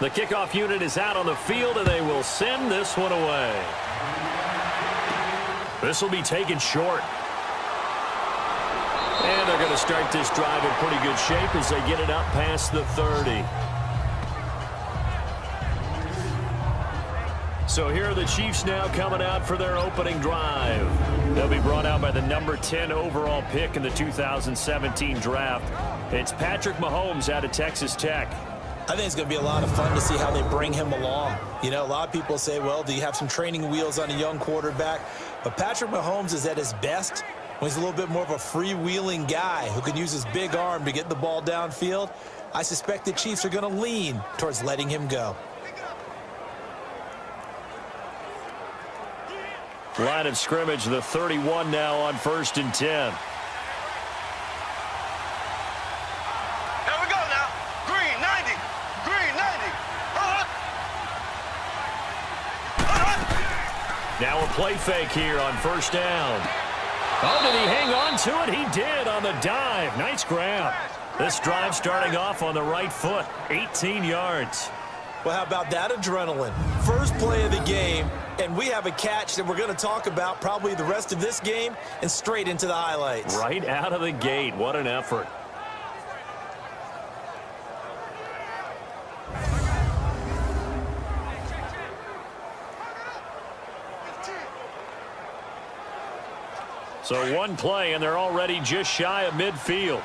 The kickoff unit is out on the field, and they will send this one away. This will be taken short. And they're going to start this drive in pretty good shape as they get it up past the 30. So here are the Chiefs now coming out for their opening drive. They'll be brought out by the number 10 overall pick in the 2017 draft. It's Patrick Mahomes out of Texas Tech. I think it's going to be a lot of fun to see how they bring him along. You know, a lot of people say, well, do you have some training wheels on a young quarterback? But Patrick Mahomes is at his best when he's a little bit more of a freewheeling guy who can use his big arm to get the ball downfield. I suspect the Chiefs are going to lean towards letting him go. Line of scrimmage, the 31 now on 1st and 10. Now a play fake here on 1st down. Oh, did he hang on to it? He did on the dive. Nice grab. This drive starting off on the right foot. 18 yards. Well, how about that adrenaline? First play of the game, and we have a catch that we're going to talk about probably the rest of this game and straight into the highlights. Right out of the gate. What an effort. So one play, and they're already just shy of midfield.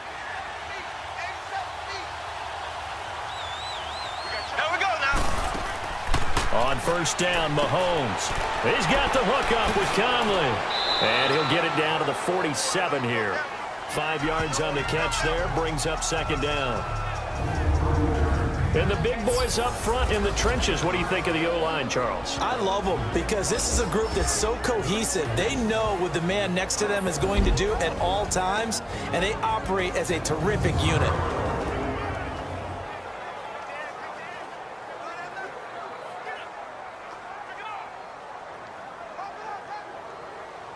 Here we go now. On 1st down, Mahomes. He's got the hook up with Conley. And he'll get it down to the 47 here. 5 yards on the catch there, brings up 2nd down. And the big boys up front in the trenches. What do you think of the O-line, Charles? I love them because this is a group that's so cohesive. They know what the man next to them is going to do at all times, and they operate as a terrific unit.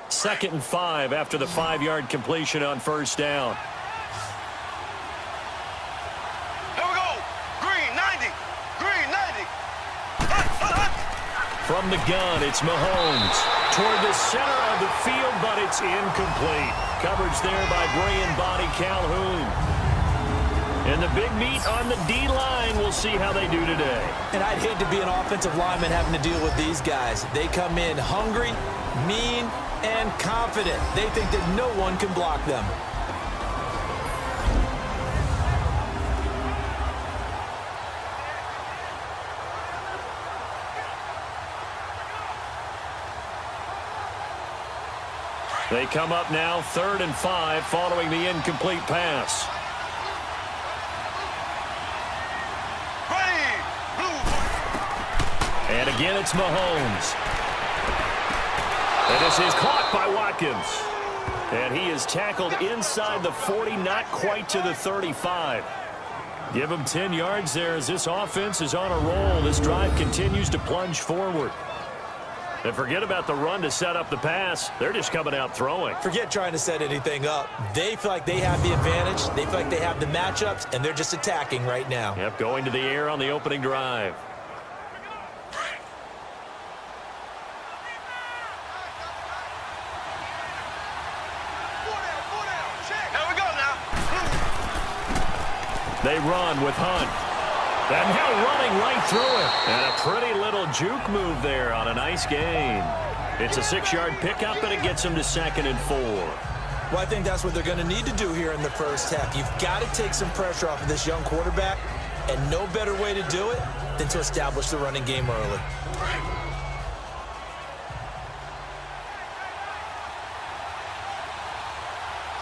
Second and 5 after the 5-yard completion on 1st down. From the gun, it's Mahomes. Toward the center of the field, but it's incomplete. Coverage there by Brian Body Calhoun. And the big meat on the D-line. We'll see how they do today. And I'd hate to be an offensive lineman having to deal with these guys. They come in hungry, mean, and confident. They think that no one can block them. They come up now 3rd and 5 following the incomplete pass. And again, it's Mahomes. And this is caught by Watkins. And he is tackled inside the 40, not quite to the 35. Give him 10 yards there as this offense is on a roll. This drive continues to plunge forward. And forget about the run to set up the pass. They're just coming out throwing. Forget trying to set anything up. They feel like they have the advantage. They feel like they have the matchups, and they're just attacking right now. Yep, going to the air on the opening drive. Here we go now. They run with Hunt. And now running right through it. And a pretty little juke move there on a nice gain. It's a 6-yard pickup, and it gets them to 2nd and 4. Well, I think that's what they're going to need to do here in the first half. You've got to take some pressure off of this young quarterback, and no better way to do it than to establish the running game early.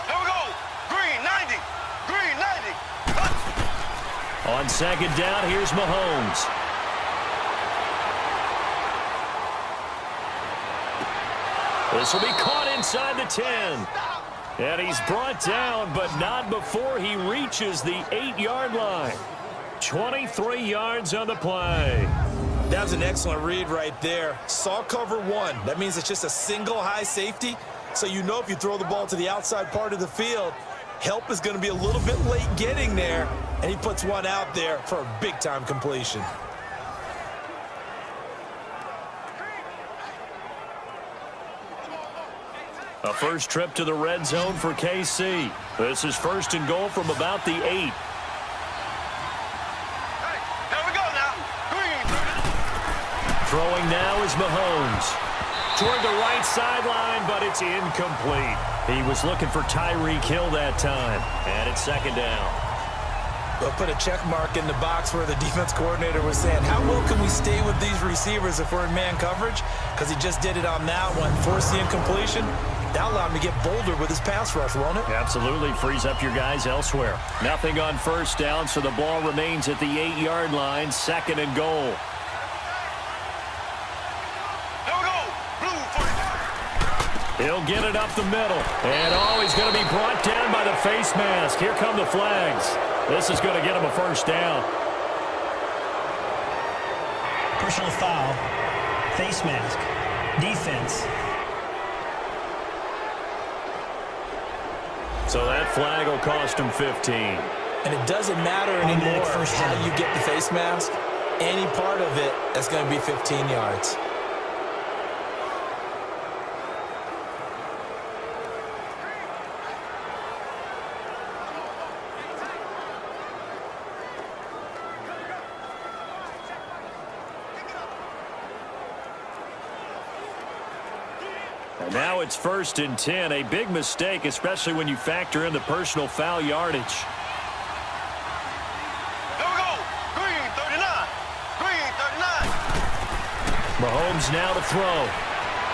Here we go. Green 90. Green 90. On 2nd down, here's Mahomes. This will be caught inside the 10. And he's brought down, but not before he reaches the 8-yard line. 23 yards on the play. That was an excellent read right there. Saw cover 1. That means it's just a single high safety. So you know if you throw the ball to the outside part of the field, help is going to be a little bit late getting there. And he puts one out there for a big-time completion. A first trip to the red zone for KC. This is first and goal from about the 8. Hey, here we go now. Green. Throwing now is Mahomes. Toward the right sideline, but it's incomplete. He was looking for Tyreek Hill that time. And it's second down. They'll put a check mark in the box where the defense coordinator was saying, how well can we stay with these receivers if we're in man coverage? Because he just did it on that one. Forced the incompletion. That allowed him to get bolder with his pass rush, won't it? Absolutely. Frees up your guys elsewhere. Nothing on first down, so the ball remains at the 8-yard line. Second and goal. Here we go. Blue 45. He'll get it up the middle. And, he's going to be brought down by the face mask. Here come the flags. This is going to get him a first down. Personal foul. Face mask. Defense. So that flag will cost him 15. And it doesn't matter anymore how you get the face mask. Any part of it, that's going to be 15 yards. And now it's first and 10. A big mistake, especially when you factor in the personal foul yardage. Here we go. Green 39. Green 39. Mahomes now to throw.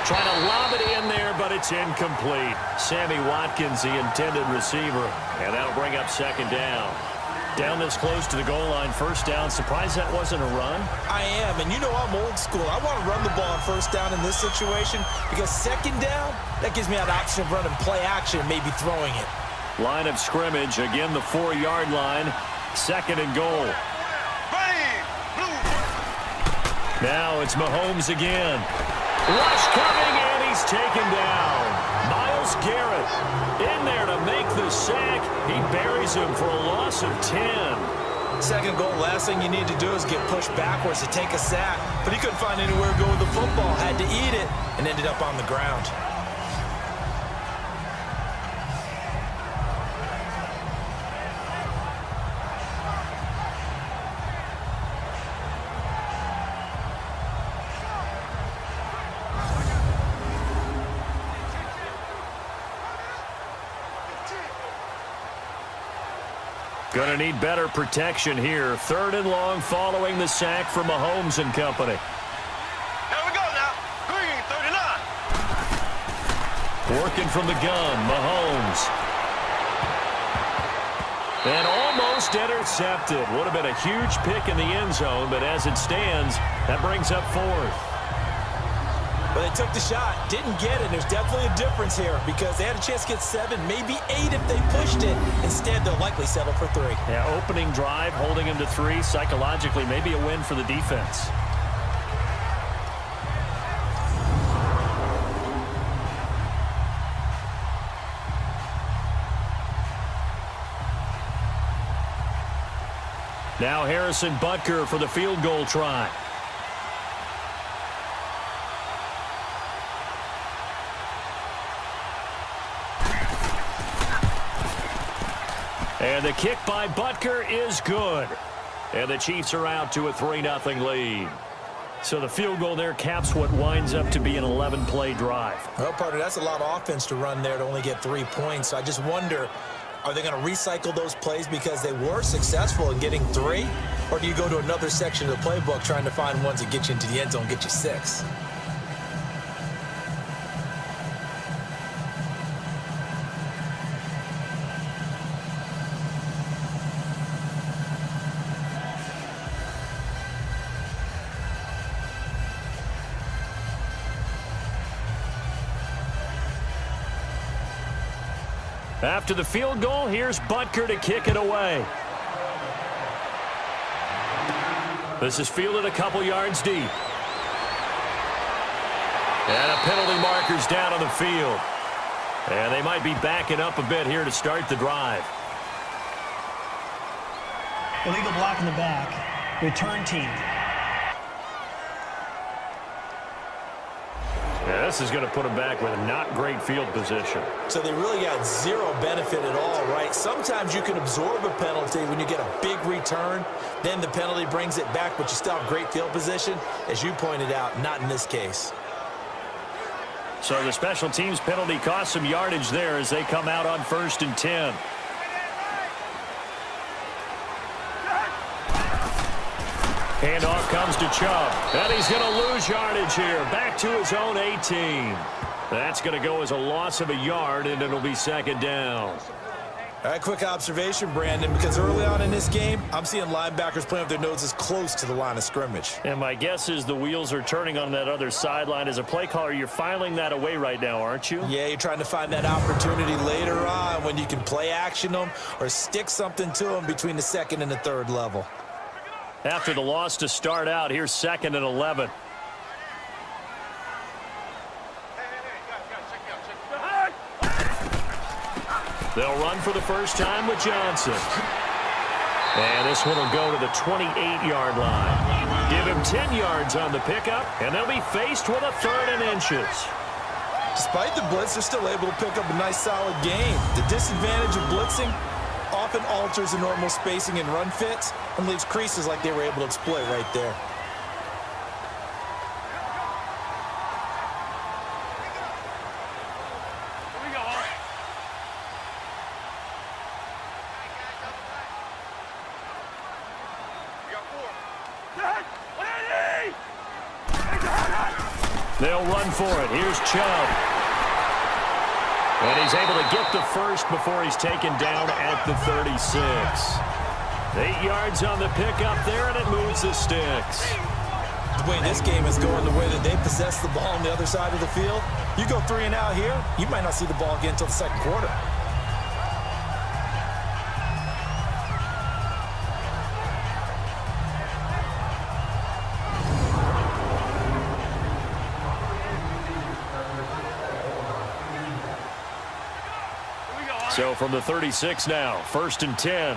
Trying to lob it in there, but it's incomplete. Sammy Watkins, the intended receiver. And that'll bring up second down. Down this close to the goal line, first down. Surprised that wasn't a run? I am, and you know I'm old school. I want to run the ball on first down in this situation because second down, that gives me that option of running play action and maybe throwing it. Line of scrimmage, again the 4-yard line. Second and goal. Green. Blue. Now it's Mahomes again. Rush coming, and he's taken down. Myles Garrett in there to make the sack. He buries him for a loss of 10. Second goal, last thing you need to do is get pushed backwards to take a sack. But he couldn't find anywhere to go with the football. Had to eat it and ended up on the ground. Going to need better protection here. Third and long following the sack from Mahomes and company. Here we go now. Green 39. Working from the gun, Mahomes. And almost intercepted. Would have been a huge pick in the end zone, but as it stands, that brings up fourth. But they took the shot, didn't get it. There's definitely a difference here because they had a chance to get 7, maybe 8 if they pushed it. Instead, they'll likely settle for 3. Yeah, opening drive, holding him to 3. Psychologically, maybe a win for the defense. Now Harrison Butker for the field goal try. And the kick by Butker is good. And the Chiefs are out to a 3-0 lead. So the field goal there caps what winds up to be an 11-play drive. Well, partner, that's a lot of offense to run there to only get 3 points. So I just wonder, are they going to recycle those plays because they were successful in getting 3? Or do you go to another section of the playbook trying to find ones that get you into the end zone, get you 6? After the field goal, here's Butker to kick it away. This is fielded a couple yards deep. And a penalty marker's down on the field. And they might be backing up a bit here to start the drive. Illegal block in the back. Return team. This is going to put him back with a not great field position. So they really got zero benefit at all, right? Sometimes you can absorb a penalty when you get a big return. Then the penalty brings it back, but you still have great field position. As you pointed out, not in this case. So the special teams penalty cost some yardage there as they come out on 1st and 10. Handoff comes to Chubb. And he's going to lose yardage here. Back to his own 18. That's going to go as a loss of a yard, and it'll be 2nd down. All right, quick observation, Brandon, because early on in this game, I'm seeing linebackers playing with their noses close to the line of scrimmage. And my guess is the wheels are turning on that other sideline. As a play caller, you're filing that away right now, aren't you? Yeah, you're trying to find that opportunity later on when you can play action them or stick something to them between the 2nd and the 3rd level. After the loss to start out, here's 2nd and 11. They'll run for the first time with Johnson. And this one will go to the 28-yard line. Give him 10 yards on the pickup, and they'll be faced with a 3rd and inches. Despite the blitz, they're still able to pick up a nice, solid gain. The disadvantage of blitzing often alters the normal spacing and run fits and leaves creases like they were able to exploit right there. They'll run for it. Here's Chubb. And he's able to get the first before he's taken down at the 36. 8 yards on the pickup there, and it moves the sticks. The way this game is going, the way that they possess the ball on the other side of the field, you go 3 and out here, you might not see the ball again until the 2nd quarter. So from the 36 now, 1st and 10.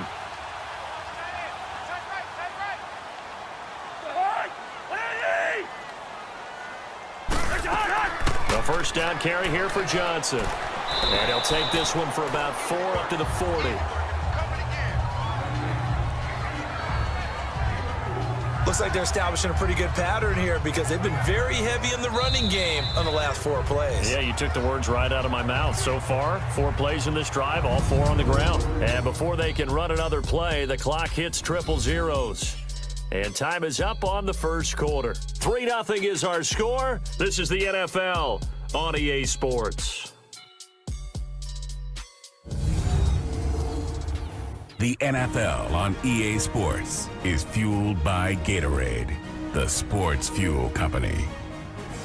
The first down carry here for Johnson. And he'll take this one for about 4 up to the 40. Looks like they're establishing a pretty good pattern here because they've been very heavy in the running game on the last 4 plays. Yeah, you took the words right out of my mouth. So far, 4 plays in this drive, all 4 on the ground. And before they can run another play, the clock hits 000. And time is up on the 1st quarter. 3-0 is our score. This is the NFL on EA Sports. The NFL on EA Sports is fueled by Gatorade, the sports fuel company.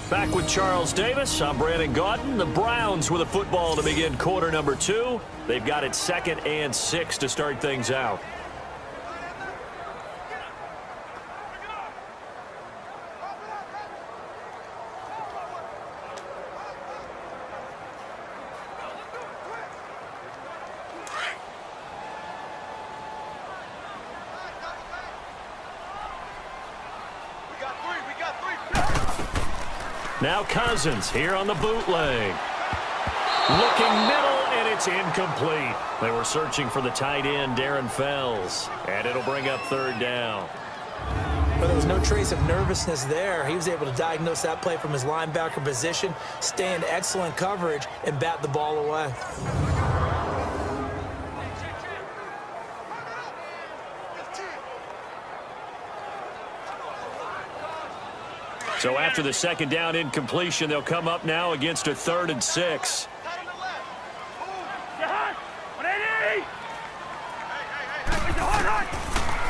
Back with Charles Davis, I'm Brandon Gaudin. The Browns with a football to begin quarter number 2. They've got it 2nd and 6 to start things out. Now Cousins here on the bootleg. Looking middle, and it's incomplete. They were searching for the tight end, Darren Fells, and it'll bring up 3rd down. But there was no trace of nervousness there. He was able to diagnose that play from his linebacker position, stay in excellent coverage, and bat the ball away. So after the 2nd down incompletion, they'll come up now against a 3rd and 6.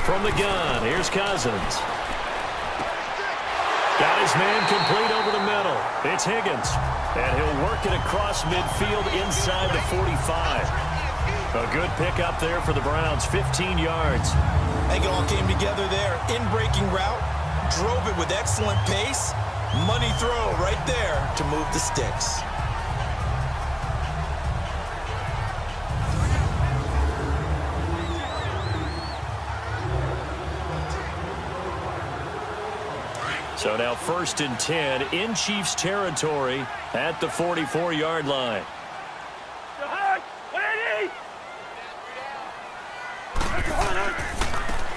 From the gun, here's Cousins. Got his man complete over the middle. It's Higgins. And he'll work it across midfield inside the 45. A good pickup there for the Browns, 15 yards. I think it all came together there. In-breaking route. Drove it with excellent pace. Money throw right there to move the sticks. So now 1st and 10 in Chiefs territory at the 44-yard line.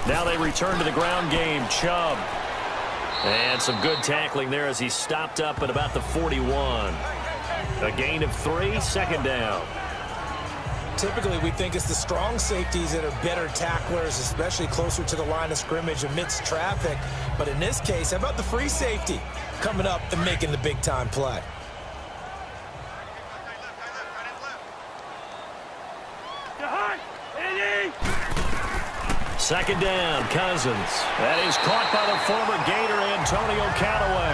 Now they return to the ground game. Chubb. And some good tackling there as he stopped up at about the 41. A gain of 3, 2nd down. Typically, we think it's the strong safeties that are better tacklers, especially closer to the line of scrimmage amidst traffic. But in this case, how about the free safety coming up and making the big-time play? Second down, Cousins. That is caught by the former Gator, Antonio Callaway.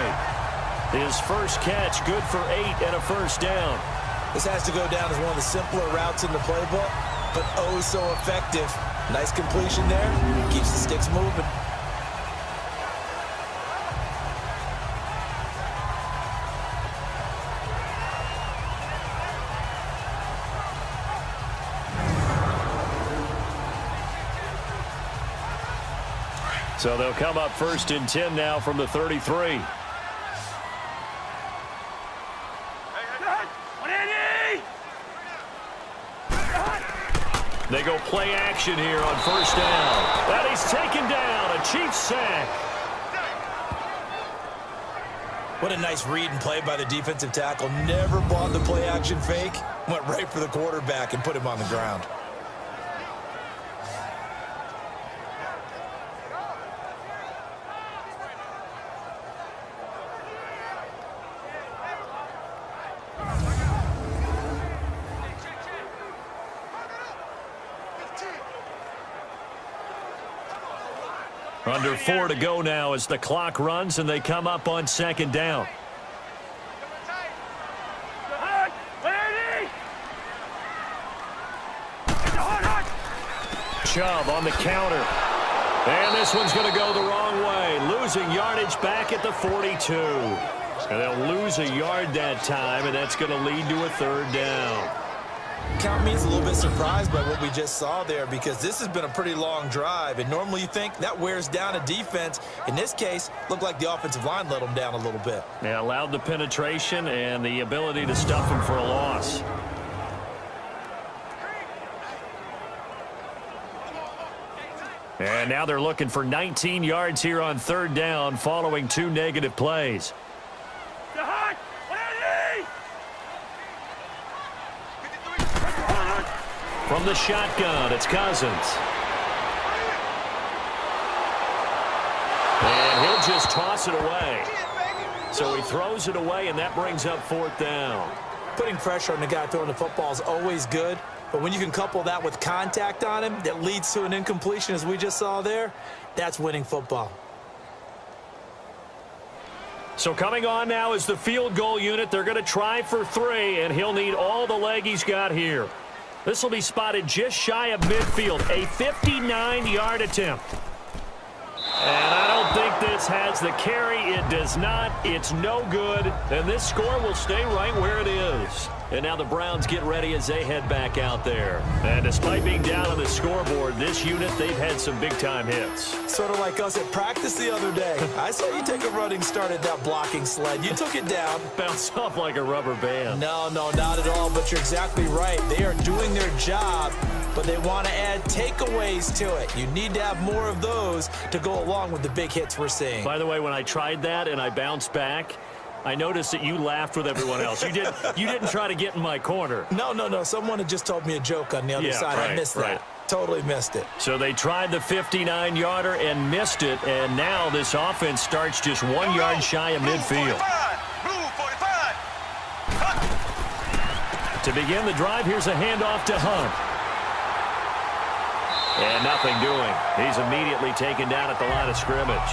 His first catch, good for 8 and a 1st down. This has to go down as one of the simpler routes in the playbook, but oh so effective. Nice completion there. Keeps the sticks moving. So they'll come up 1st and 10 now from the 33. They go play action here on 1st down. And he's taken down. A Chiefs sack. What a nice read and play by the defensive tackle. Never bought the play action fake. Went right for the quarterback and put him on the ground. Under 4 to go now as the clock runs and they come up on 2nd down. Chubb on the counter. And this one's going to go the wrong way. Losing yardage back at the 42. And they'll lose a yard that time, and that's going to lead to a 3rd down. Count me as a little bit surprised by what we just saw there because this has been a pretty long drive, and normally you think that wears down a defense. In this case, looked like the offensive line let them down a little bit. They allowed the penetration and the ability to stuff him for a loss. And now they're looking for 19 yards here on 3rd down following 2 negative plays. From the shotgun, it's Cousins. And he'll just toss it away. So he throws it away, and that brings up 4th down. Putting pressure on the guy throwing the football is always good, but when you can couple that with contact on him that leads to an incompletion, as we just saw there, that's winning football. So coming on now is the field goal unit. They're going to try for 3, and he'll need all the leg he's got here. This will be spotted just shy of midfield, a 59-yard attempt. And I don't think this has the carry. It does not. It's no good. And this score will stay right where it is. And now the Browns get ready as they head back out there. And despite being down on the scoreboard, this unit, they've had some big-time hits. Sort of like us at practice the other day. I saw you take a running start at that blocking sled. You took it down. Bounced off like a rubber band. No, not at all, but you're exactly right. They are doing their job, but they want to add takeaways to it. You need to have more of those to go along with the big hits we're seeing. By the way, when I tried that and I bounced back, I noticed that you laughed with everyone else. You didn't try to get in my corner. No. Someone had just told me a joke on the other side. Right, I missed that. Right. Totally missed it. So they tried the 59-yarder and missed it, and now this offense starts just 1 yard shy of midfield. Blue 45. To begin the drive, here's a handoff to Hunt. And nothing doing. He's immediately taken down at the line of scrimmage.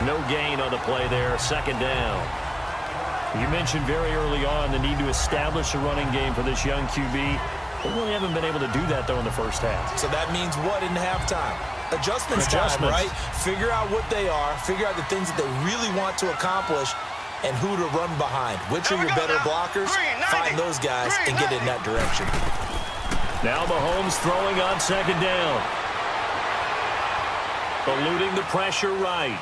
No gain on the play there, 2nd down. You mentioned very early on the need to establish a running game for this young QB. They really haven't been able to do that, though, in the first half. So that means what in halftime? Adjustments time, right? Figure out what they are, figure out the things that they really want to accomplish, and who to run behind. Which are your better blockers? Find those guys and get in that direction. Now Mahomes throwing on 2nd down. Eluding the pressure right.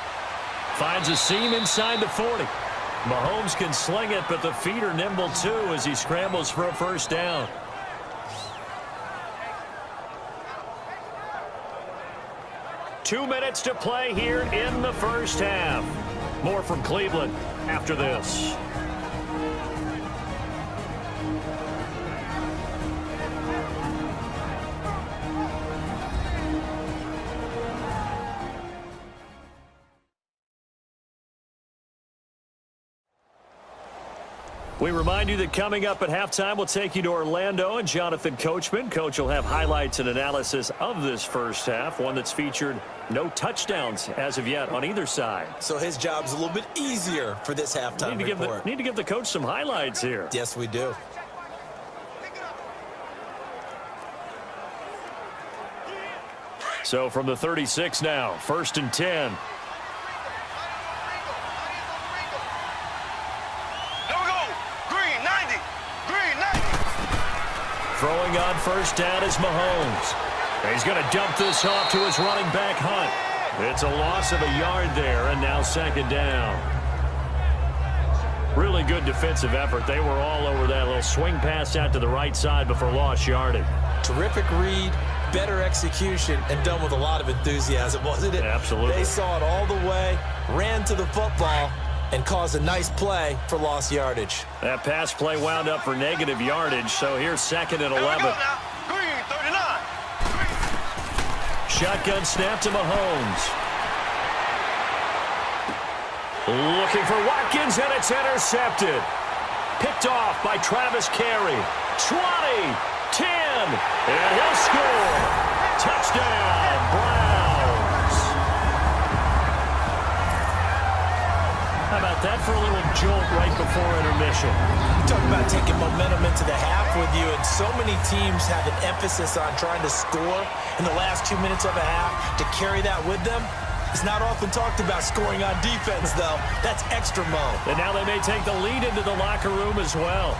Finds a seam inside the 40. Mahomes can sling it, but the feet are nimble too as he scrambles for a first down. Two minutes to play here in the first half. More from Cleveland after this. We remind you that coming up at halftime, we'll take you to Orlando and Jonathan Coachman. Coach will have highlights and analysis of this first half, one that's featured no touchdowns as of yet on either side. So his job's a little bit easier for this halftime report. Need to give the coach some highlights here. Yes, we do. So from the 36 now, 1st and 10. Throwing on first down is Mahomes. He's going to dump this off to his running back, Hunt. It's a loss of a yard there, and now 2nd down. Really good defensive effort. They were all over that little swing pass out to the right side before lost yardage. Terrific read, better execution, and done with a lot of enthusiasm, wasn't it? Absolutely. They saw it all the way, ran to the football, and caused a nice play for lost yardage. That pass play wound up for negative yardage, so here's 2nd and 11. Green, 39. Shotgun snap to Mahomes. Looking for Watkins, and it's intercepted. Picked off by Travis Carey. 20, 10, and he'll score. Touchdown, Browns. How about that for a little jolt right before intermission? Talk about taking momentum into the half with you, and so many teams have an emphasis on trying to score in the last 2 minutes of a half. To carry that with them, it's not often talked about scoring on defense, though. That's extra mode. And now they may take the lead into the locker room as well.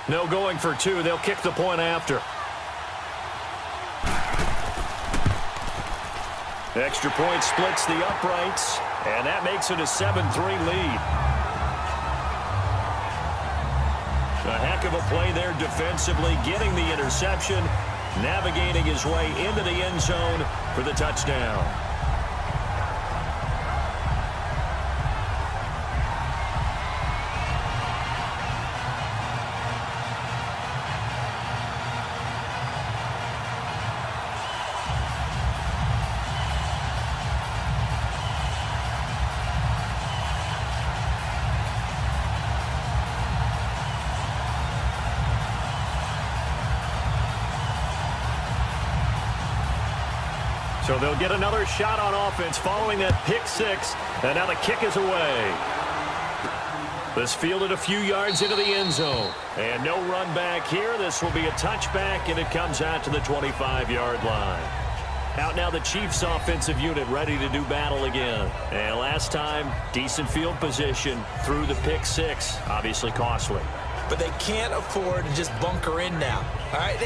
No going for two. They'll kick the point after. Extra point splits the uprights, and that makes it a 7-3 lead. A heck of a play there defensively, getting the interception, navigating his way into the end zone for the touchdown. So they'll get another shot on offense following that pick six, and now the kick is away. This fielded a few yards into the end zone, and no run back here. This will be a touchback, and it comes out to the 25-yard line. Out now the Chiefs' offensive unit ready to do battle again. And last time, decent field position through the pick six, obviously costly. But they can't afford to just bunker in now. All right,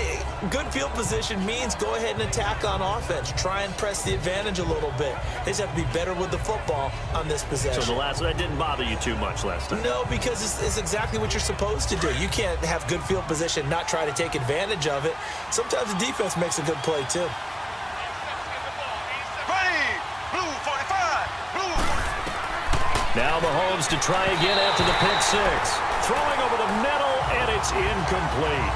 good field position means go ahead and attack on offense. Try and press the advantage a little bit. They just have to be better with the football on this possession. So that didn't bother you too much last time? No, because it's exactly what you're supposed to do. You can't have good field position, not try to take advantage of it. Sometimes the defense makes a good play too. Now Mahomes to try again after the pick six. Throwing over the middle, and it's incomplete.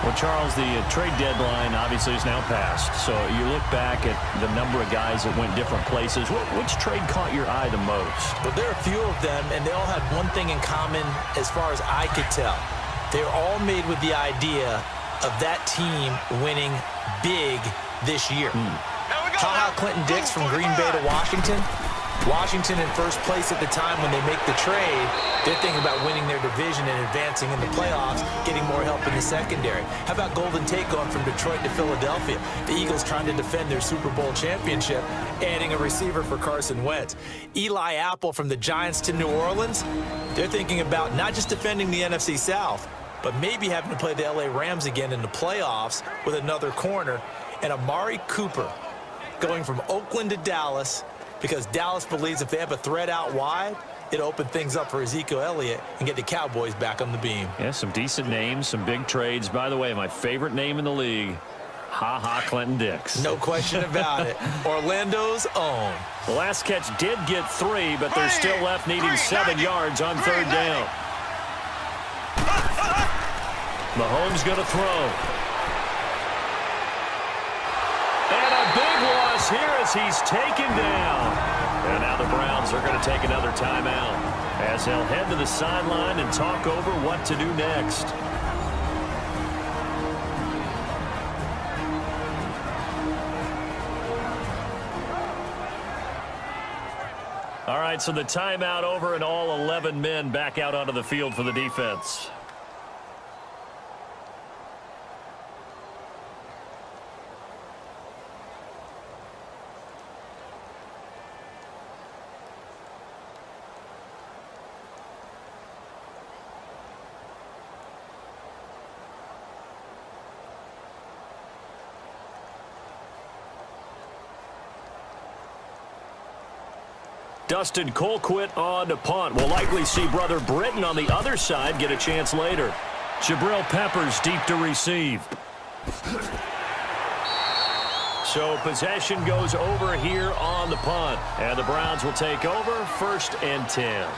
Well, Charles, the trade deadline obviously is now passed. So you look back at the number of guys that went different places. Which trade caught your eye the most? Well, there are a few of them, and they all had one thing in common as far as I could tell. They're all made with the idea of that team winning big this year. Ha-Ha Clinton Dix from Green Bay to Washington. Washington in first place at the time when they make the trade. They're thinking about winning their division and advancing in the playoffs, getting more help in the secondary. How about Golden Tate going from Detroit to Philadelphia? The Eagles trying to defend their Super Bowl championship, adding a receiver for Carson Wentz. Eli Apple from the Giants to New Orleans. They're thinking about not just defending the NFC South, but maybe having to play the LA Rams again in the playoffs with another corner. And Amari Cooper going from Oakland to Dallas, because Dallas believes if they have a threat out wide, it'll open things up for Ezekiel Elliott and get the Cowboys back on the beam. Yeah, some decent names, some big trades. By the way, my favorite name in the league, Clinton Dix. No question about it. Orlando's own. The last catch did get 3, but they're still left needing 7 yards on 3rd down. Mahomes going to throw. And a big loss here as he's taken down. And now the Browns are going to take another timeout as they'll head to the sideline and talk over what to do next. All right, so the timeout over and all 11 men back out onto the field for the defense. Dustin Colquitt on to punt. We'll likely see brother Britton on the other side get a chance later. Jabril Peppers deep to receive. So possession goes over here on the punt. And the Browns will take over 1st and 10.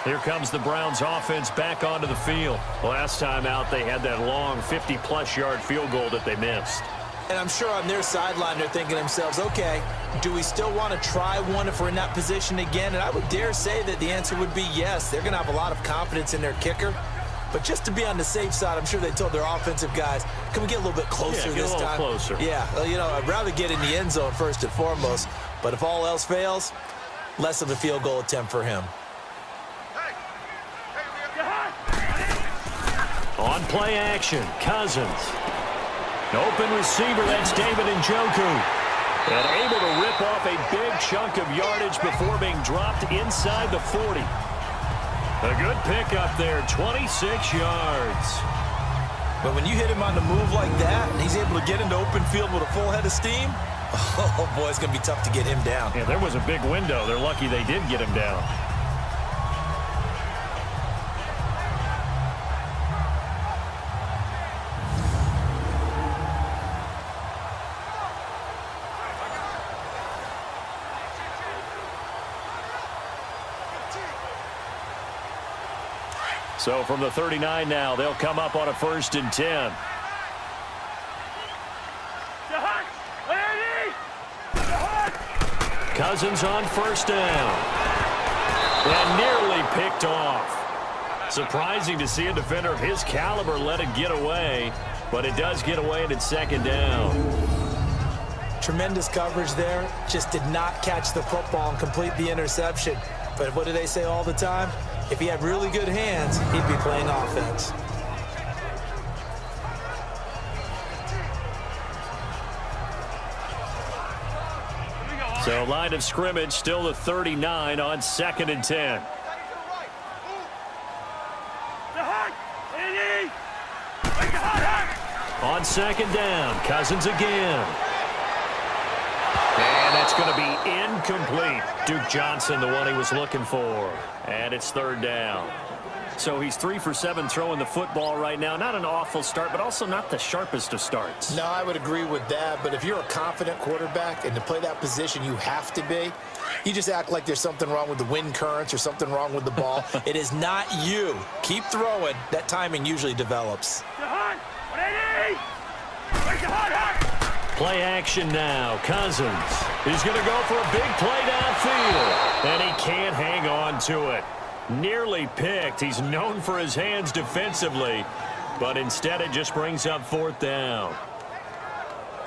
Here comes the Browns offense back onto the field. Last time out they had that long 50-plus yard field goal that they missed. And I'm sure on their sideline they're thinking to themselves, okay, do we still want to try one if we're in that position again? And I would dare say that the answer would be yes. They're going to have a lot of confidence in their kicker. But just to be on the safe side, I'm sure they told their offensive guys, can we get a little bit closer this time? Yeah, get a little closer. Yeah, well, you know, I'd rather get in the end zone first and foremost. But if all else fails, less of a field goal attempt for him. On play action, Cousins. Open receiver, that's David Njoku. And able to rip off a big chunk of yardage before being dropped inside the 40. A good pickup there, 26 yards. But when you hit him on the move like that, and he's able to get into open field with a full head of steam, oh boy, it's going to be tough to get him down. Yeah, there was a big window. They're lucky they did get him down. So from the 39 now, they'll come up on a 1st and 10. Cousins on 1st down. And nearly picked off. Surprising to see a defender of his caliber let it get away, but it does get away and it's 2nd down. Tremendous coverage there. Just did not catch the football and complete the interception. But what do they say all the time? If he had really good hands, he'd be playing offense. So line of scrimmage still the 39 on 2nd and 10. On 2nd down, Cousins again. And that's going to be incomplete. Duke Johnson, the one he was looking for. And it's 3rd down. So he's 3 for 7 throwing the football right now. Not an awful start, but also not the sharpest of starts. No, I would agree with that. But if you're a confident quarterback and to play that position, you have to be. You just act like there's something wrong with the wind currents or something wrong with the ball. It is not you. Keep throwing. That timing usually develops. Play action now. Cousins. He's going to go for a big play downfield. And he can't hang on to it. Nearly picked. He's known for his hands defensively. But instead it just brings up 4th down.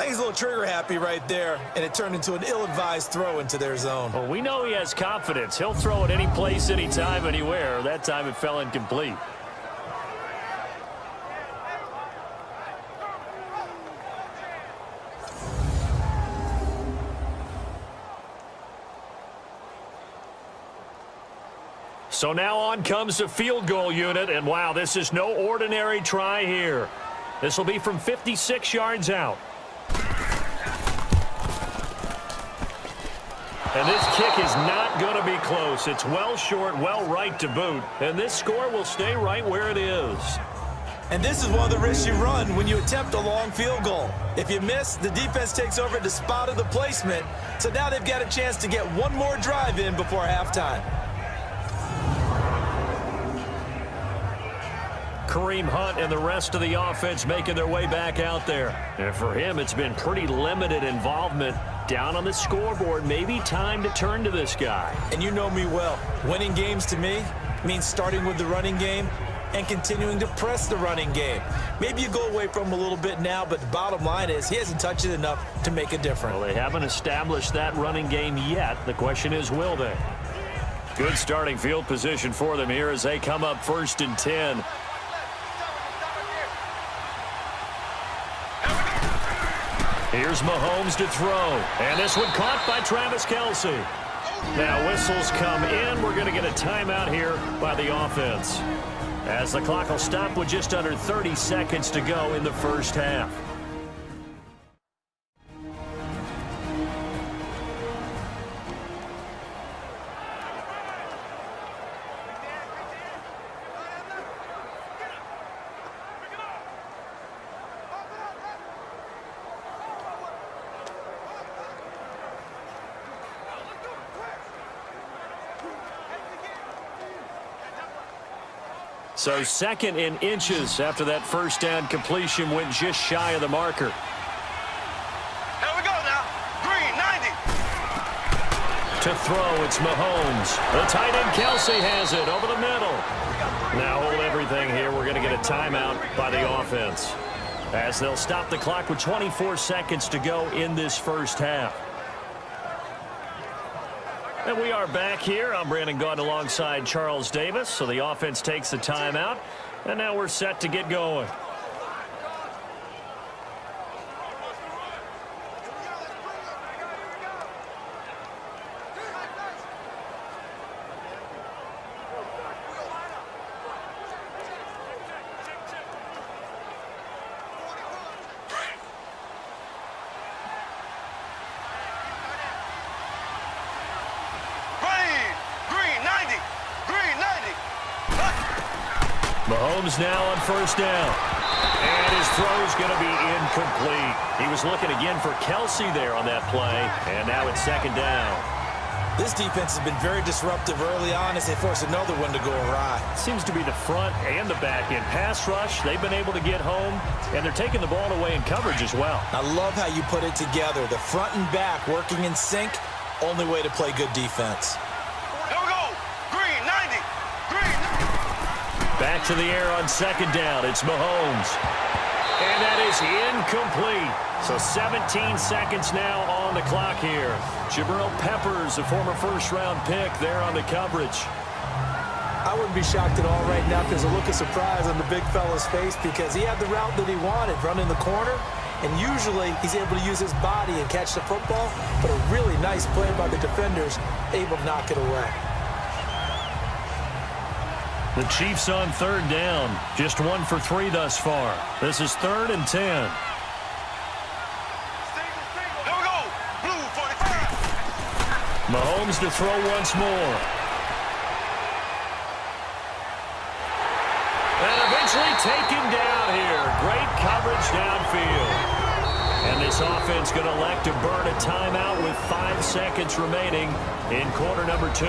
I think he's a little trigger happy right there, and it turned into an ill-advised throw into their zone. Well, we know he has confidence. He'll throw it any place, anytime, anywhere. That time it fell incomplete. So now on comes the field goal unit, and wow, this is no ordinary try here. This will be from 56 yards out. And this kick is not going to be close. It's well short, well right to boot, and this score will stay right where it is. And this is one of the risks you run when you attempt a long field goal. If you miss, the defense takes over at the spot of the placement, so now they've got a chance to get one more drive in before halftime. Kareem Hunt and the rest of the offense making their way back out there. And for him, it's been pretty limited involvement. Down on the scoreboard, maybe time to turn to this guy. And you know me well. Winning games to me means starting with the running game and continuing to press the running game. Maybe you go away from him a little bit now, but the bottom line is he hasn't touched it enough to make a difference. Well, they haven't established that running game yet. The question is, will they? Good starting field position for them here as they come up 1st and 10. Here's Mahomes to throw. And this one caught by Travis Kelce. Now whistles come in. We're going to get a timeout here by the offense, as the clock will stop with just under 30 seconds to go in the first half. So 2nd in inches after that first down completion went just shy of the marker. Here we go now. Green, 90. To throw, it's Mahomes. The tight end Kelce has it over the middle. Now hold everything here. We're going to get a timeout by the offense, as they'll stop the clock with 24 seconds to go in this first half. And we are back here. I'm Brandon Gaudin alongside Charles Davis. So the offense takes the timeout, and now we're set to get going. Mahomes now on 1st down. And his throw is going to be incomplete. He was looking again for Kelce there on that play. And now it's 2nd down. This defense has been very disruptive early on as they force another one to go awry. Seems to be the front and the back end. Pass rush, they've been able to get home. And they're taking the ball away in coverage as well. I love how you put it together. The front and back working in sync. Only way to play good defense. Here we go. Green, 90. Green. Back to the air on 2nd down. It's Mahomes. And that is incomplete. So 17 seconds now on the clock here. Jabril Peppers, a former first-round pick, there on the coverage. I wouldn't be shocked at all right now if there's a look of surprise on the big fella's face, because he had the route that he wanted, running the corner, and usually he's able to use his body and catch the football, but a really nice play by the defenders, able to knock it away. The Chiefs on 3rd down. Just 1 for 3 thus far. This is 3rd and 10. Here we go. Blue, 45. Mahomes to throw once more. And eventually taken down here. Great coverage downfield. And this offense going to elect to burn a timeout with 5 seconds remaining in quarter number 2.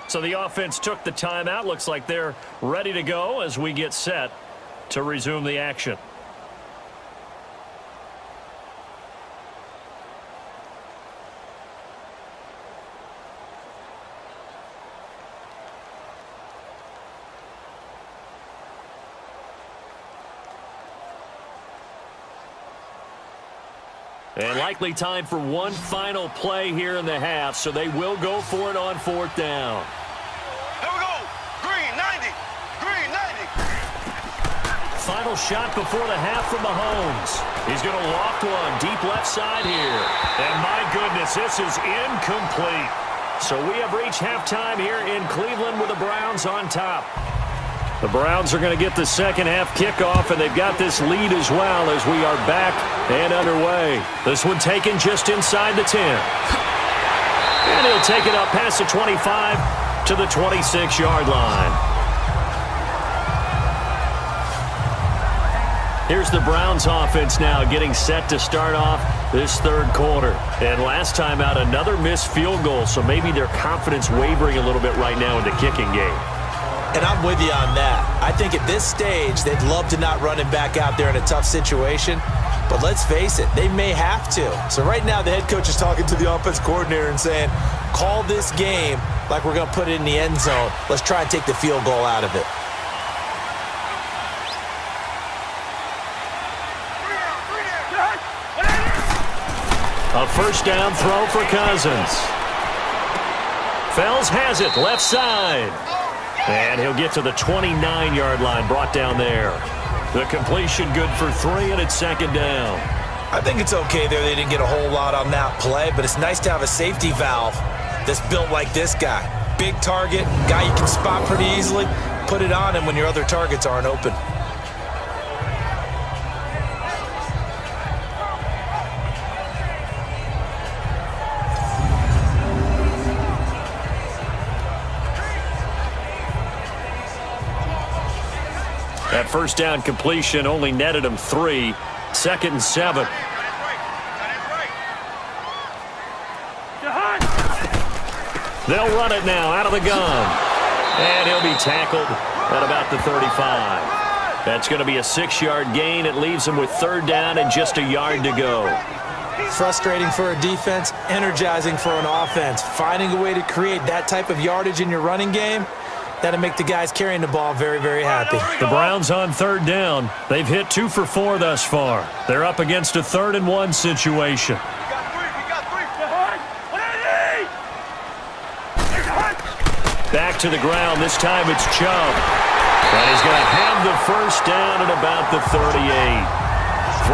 So the offense took the timeout. Looks like they're ready to go as we get set to resume the action. And likely time for one final play here in the half, so they will go for it on 4th down. Here we go. Green 90. Green 90. Final shot before the half from Mahomes. He's going to loft one deep left side here. And my goodness, this is incomplete. So we have reached halftime here in Cleveland with the Browns on top. The Browns are going to get the second half kickoff, and they've got this lead as well as we are back and underway. This one taken just inside the 10. And he'll take it up past the 25 to the 26-yard line. Here's the Browns offense now getting set to start off this third quarter. And last time out, another missed field goal, so maybe their confidence wavering a little bit right now in the kicking game. And I'm with you on that. I think at this stage, they'd love to not run him back out there in a tough situation. But let's face it, they may have to. So right now, the head coach is talking to the offense coordinator and saying, call this game like we're going to put it in the end zone. Let's try and take the field goal out of it. A first down throw for Cousins. Fells has it left side. And he'll get to the 29-yard line, brought down there. The completion good for 3, and it's second down. I think it's okay there. They didn't get a whole lot on that play, but it's nice to have a safety valve that's built like this guy. Big target, guy you can spot pretty easily. Put it on him when your other targets aren't open. That first down completion only netted him 3. 2nd and 7. They'll run it now out of the gun. And he'll be tackled at about the 35. That's going to be a 6-yard gain. It leaves him with 3rd down and just a yard to go. Frustrating for a defense, energizing for an offense. Finding a way to create that type of yardage in your running game, that'll make the guys carrying the ball very, very happy. The Browns on 3rd down. They've hit 2 for 4 thus far. They're up against a 3rd and 1 situation. Back to the ground. This time it's Chubb. And he's going to have the first down at about the 38.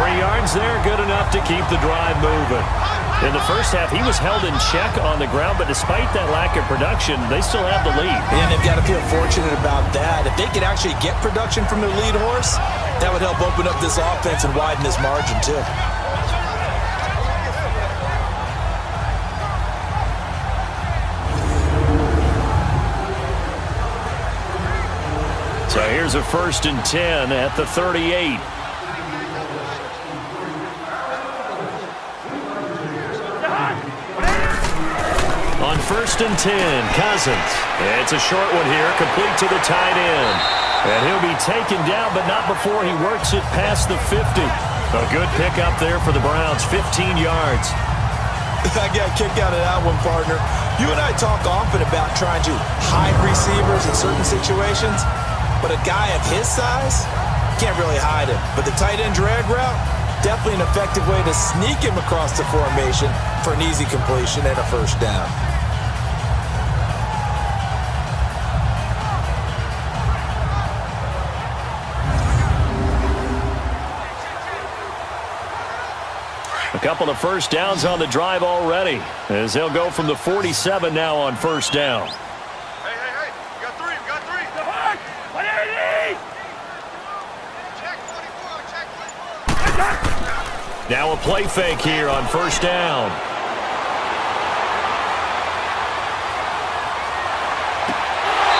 3 yards there, good enough to keep the drive moving. In the first half, he was held in check on the ground, but despite that lack of production, they still have the lead. And they've got to feel fortunate about that. If they could actually get production from their lead horse, that would help open up this offense and widen this margin, too. So here's a 1st and 10 at the 38. On 1st and 10, Cousins. It's a short one here, complete to the tight end. And he'll be taken down, but not before he works it past the 50. A good pickup there for the Browns, 15 yards. I got a kick out of that one, partner. You and I talk often about trying to hide receivers in certain situations, but a guy of his size, can't really hide him. But the tight end drag route, definitely an effective way to sneak him across the formation for an easy completion and a first down. A couple of first downs on the drive already, as they'll go from the 47 now on 1st down. Hey, we got 3, we got 3. Check 24, check 24. Now a play fake here on 1st down.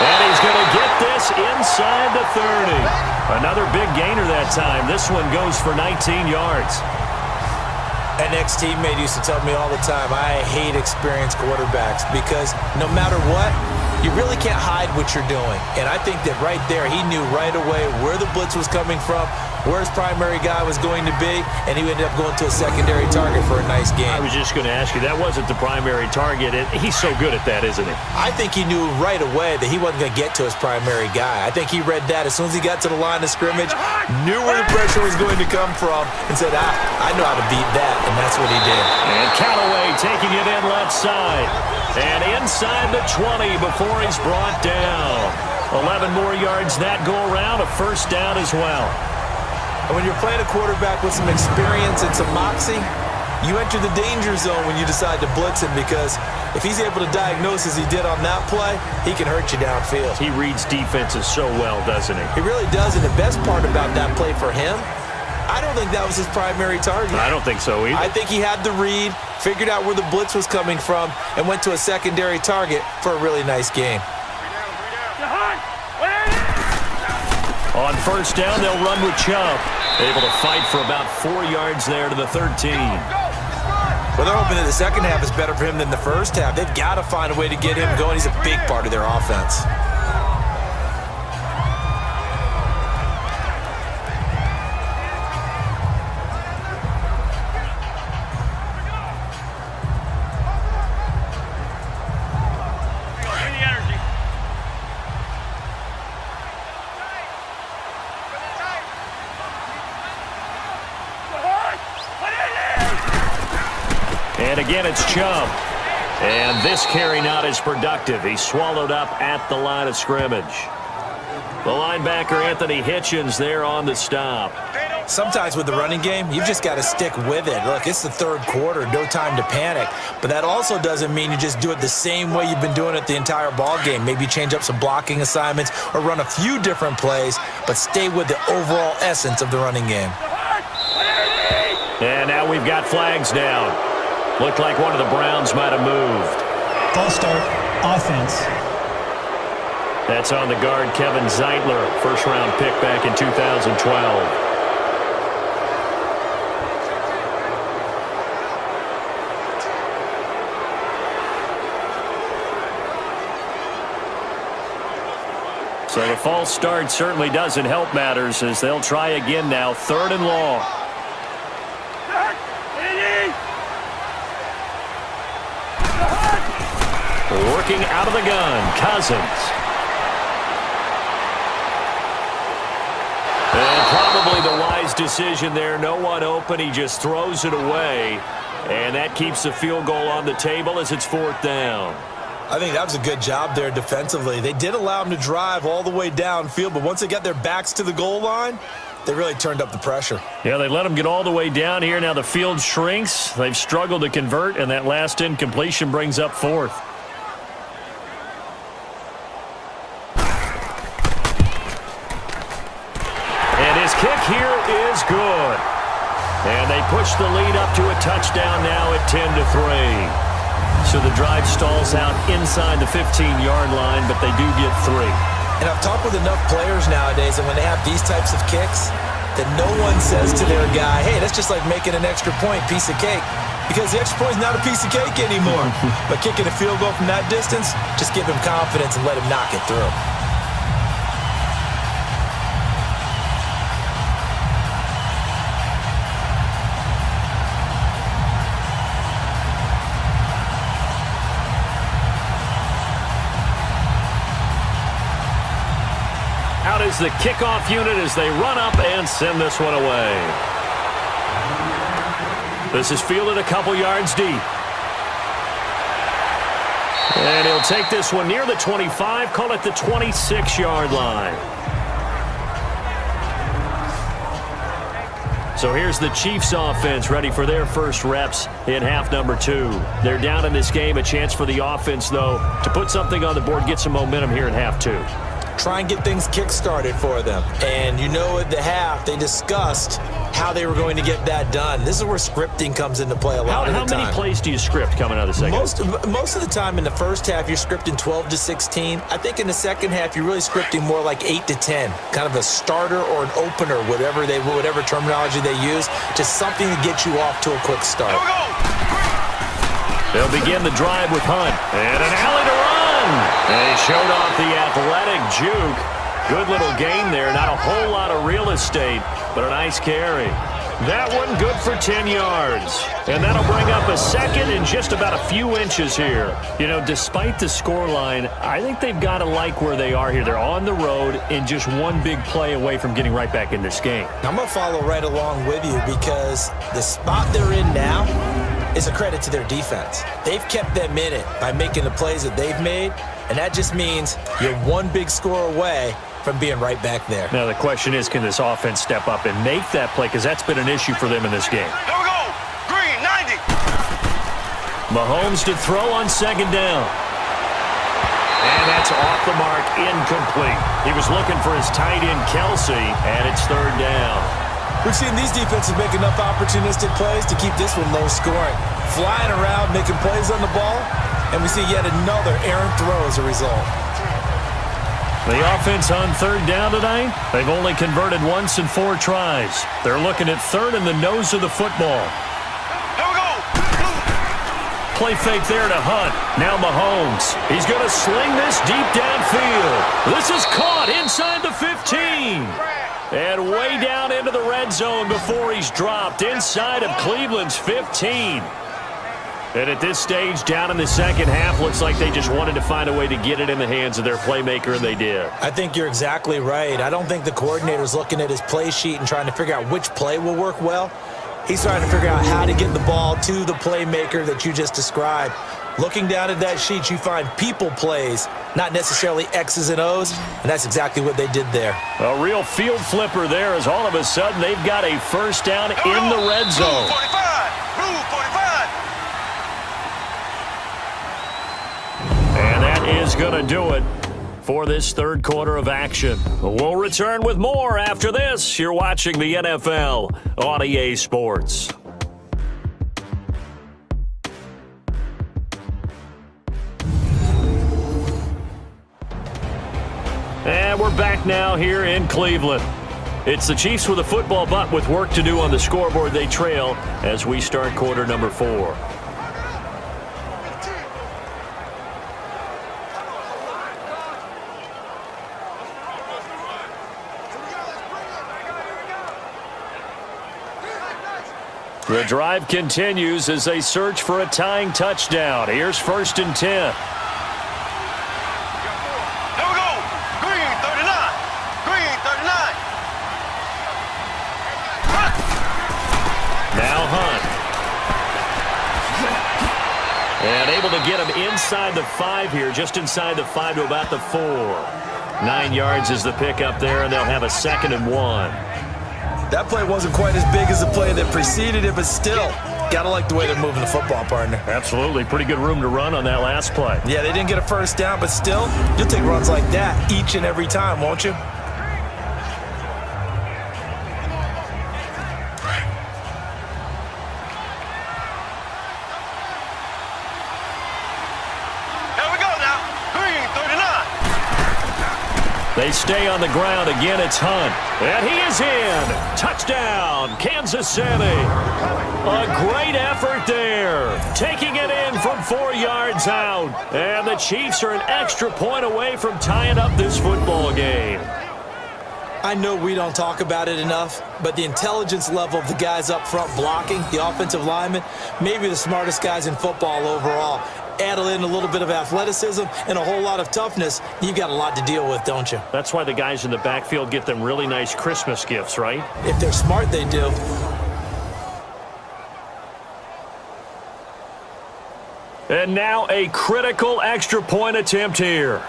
And he's going to get this inside the 30. Another big gainer that time. This one goes for 19 yards. An ex-teammate used to tell me all the time, I hate experienced quarterbacks because no matter what, you really can't hide what you're doing. And I think that right there, he knew right away where the blitz was coming from, where his primary guy was going to be, and he ended up going to a secondary target for a nice game. I was just going to ask you, that wasn't the primary target. He's so good at that, isn't he? I think he knew right away that he wasn't going to get to his primary guy. I think he read that as soon as he got to the line of scrimmage, knew where the pressure was going to come from, and said, I know how to beat that, and that's what he did. And Callaway taking it in left side. And inside the 20 before he's brought down. 11 more yards that go around, a first down as well. And when you're playing a quarterback with some experience and some moxie, you enter the danger zone when you decide to blitz him, because if he's able to diagnose as he did on that play, he can hurt you downfield. He reads defenses so well, doesn't he? He really does, and the best part about that play for him, I don't think that was his primary target. I don't think so either. I think he had the read, figured out where the blitz was coming from, and went to a secondary target for a really nice game. On first down, they'll run with Chubb. Able to fight for about 4 yards there to the 13. Well, they're hoping that the second half is better for him than the first half. They've got to find a way to get him going. He's a big part of their offense. And again, it's Chubb. And this carry not as productive. He's swallowed up at the line of scrimmage. The linebacker, Anthony Hitchens, there on the stop. Sometimes with the running game, you've just got to stick with it. Look, it's the third quarter, no time to panic. But that also doesn't mean you just do it the same way you've been doing it the entire ball game. Maybe change up some blocking assignments or run a few different plays, but stay with the overall essence of the running game. And now we've got flags down. Looked like one of the Browns might have moved. False start, offense. That's on the guard, Kevin Zeitler, first-round pick back in 2012. So the false start certainly doesn't help matters, as they'll try again now, 3rd and long. Working out of the gun, Cousins. And probably the wise decision there. No one open. He just throws it away. And that keeps the field goal on the table as it's 4th down. I think that was a good job there defensively. They did allow him to drive all the way downfield, but once they got their backs to the goal line, they really turned up the pressure. Yeah, they let him get all the way down here. Now the field shrinks. They've struggled to convert, and that last incompletion brings up 4th. Kick here is good. And they push the lead up to a touchdown now at 10-3. So the drive stalls out inside the 15-yard line, but they do get 3. And I've talked with enough players nowadays, and when they have these types of kicks, that no one says to their guy, hey, that's just like making an extra point, piece of cake. Because the extra point is not a piece of cake anymore. But kicking a field goal from that distance, just give him confidence and let him knock it through. Out is the kickoff unit as they run up and send this one away. This is fielded a couple yards deep. And he'll take this one near the 25, call it the 26-yard line. So here's the Chiefs offense ready for their first reps in half number 2. They're down in this game. A chance for the offense, though, to put something on the board, get some momentum here in half 2. Try and get things kick-started for them. And you know at the half, they discussed how they were going to get that done. This is where scripting comes into play a lot of the time. How many plays do you script coming out of the second? Most of the time in the first half, you're scripting 12 to 16. I think in the second half, you're really scripting more like 8 to 10. Kind of a starter or an opener, whatever terminology they use. Just something to get you off to a quick start. They'll begin the drive with Hunt. And an alley to run. run. And he showed off the athletic juke. Good little gain there. Not a whole lot of real estate, but a nice carry. That one good for 10 yards. And that'll bring up a second in just about a few inches here. You know, despite the scoreline, I think they've got to like where they are here. They're on the road and just one big play away from getting right back in this game. I'm going to follow right along with you because the spot they're in now is a credit to their defense. They've kept them in it by making the plays that they've made, and that just means you're one big score away from being right back there. Now, the question is, can this offense step up and make that play? Because that's been an issue for them in this game. Here we go. Green, 90. Mahomes to throw on second down. And that's off the mark, incomplete. He was looking for his tight end, Kelsey, and it's third down. We've seen these defenses make enough opportunistic plays to keep this one low scoring. Flying around, making plays on the ball, and we see yet another errant throw as a result. The offense on third down tonight, they've only converted once in 4 tries. They're looking at third in the nose of the football. Here we go. Play fake there to Hunt. Now Mahomes. He's going to sling this deep downfield. This is caught inside the 15. And way down into the red zone before he's dropped inside of Cleveland's 15. And at this stage, down in the second half, looks like they just wanted to find a way to get it in the hands of their playmaker, and they did. I think you're exactly right. I don't think the coordinator's looking at his play sheet and trying to figure out which play will work well. He's trying to figure out how to get the ball to the playmaker that you just described. Looking down at that sheet, you find people plays, not necessarily X's and O's, and that's exactly what they did there. A real field flipper there as all of a sudden they've got a first down in the red zone. Blue 45. Blue 45. And that is going to do it for this third quarter of action. We'll return with more after this. You're watching the NFL on EA Sports. And we're back now here in Cleveland. It's the Chiefs with a football, but with work to do on the scoreboard. They trail as we start quarter number 4. The drive continues as they search for a tying touchdown. Here's 1st and 10. Here we go. Green 39. Green 39. Now Hunt. And able to get him inside the 5 here, just inside the 5 to about the 4. 9 yards is the pickup there, and they'll have a 2nd and 1. That play wasn't quite as big as the play that preceded it, but still, gotta like the way they're moving the football, partner. Absolutely. Pretty good room to run on that last play. Yeah, they didn't get a first down, but still, you'll take runs like that each and every time, won't you? Here we go now. Green 39. They stay on the ground. Again, it's Hunt. And he is in. Touchdown, Kansas City. A great effort there. Taking it in from 4 yards out. And the Chiefs are an extra point away from tying up this football game. I know we don't talk about it enough, but the intelligence level of the guys up front blocking, the offensive linemen, maybe the smartest guys in football overall. Add in a little bit of athleticism and a whole lot of toughness, you've got a lot to deal with, don't you? That's why the guys in the backfield get them really nice Christmas gifts, right? If they're smart, they do. And now a critical extra point attempt here.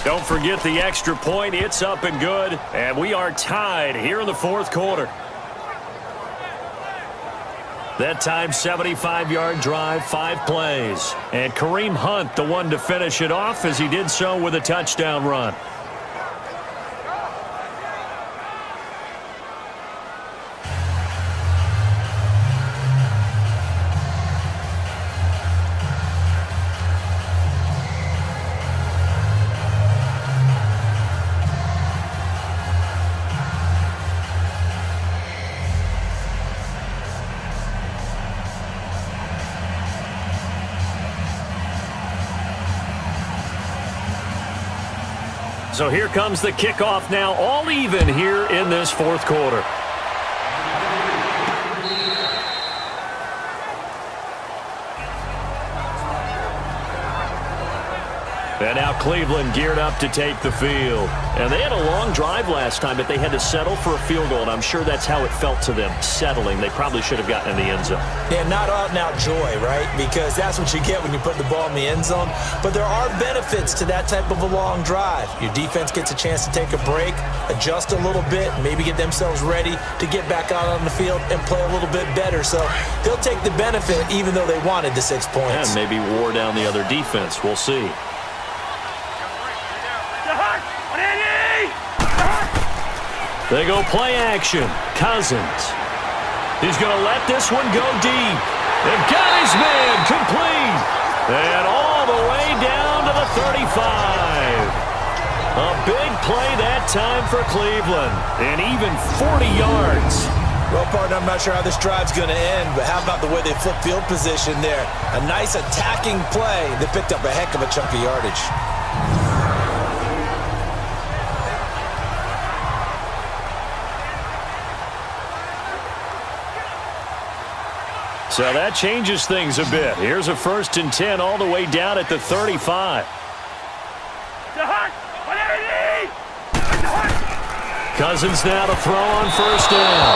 Don't forget the extra point. It's up and good. And we are tied here in the 4th quarter. That time, 75-yard drive, 5 plays. And Kareem Hunt, the one to finish it off, as he did so with a touchdown run. So here comes the kickoff now, all even here in this fourth quarter. And now Cleveland geared up to take the field. And they had a long drive last time, but they had to settle for a field goal, and I'm sure that's how it felt to them, settling. They probably should have gotten in the end zone. Yeah, not out-and-out joy, right? Because that's what you get when you put the ball in the end zone. But there are benefits to that type of a long drive. Your defense gets a chance to take a break, adjust a little bit, maybe get themselves ready to get back out on the field and play a little bit better. So they'll take the benefit even though they wanted the 6 points. And maybe wore down the other defense. We'll see. They go play action. Cousins. He's going to let this one go deep. They've got his man complete. And all the way down to the 35. A big play that time for Cleveland. And even 40 yards. Well, partner, I'm not sure how this drive's going to end, but how about the way they flip field position there? A nice attacking play that picked up a heck of a chunk of yardage. So that changes things a bit. Here's a 1st and 10 all the way down at the 35. Cousins now to throw on 1st down.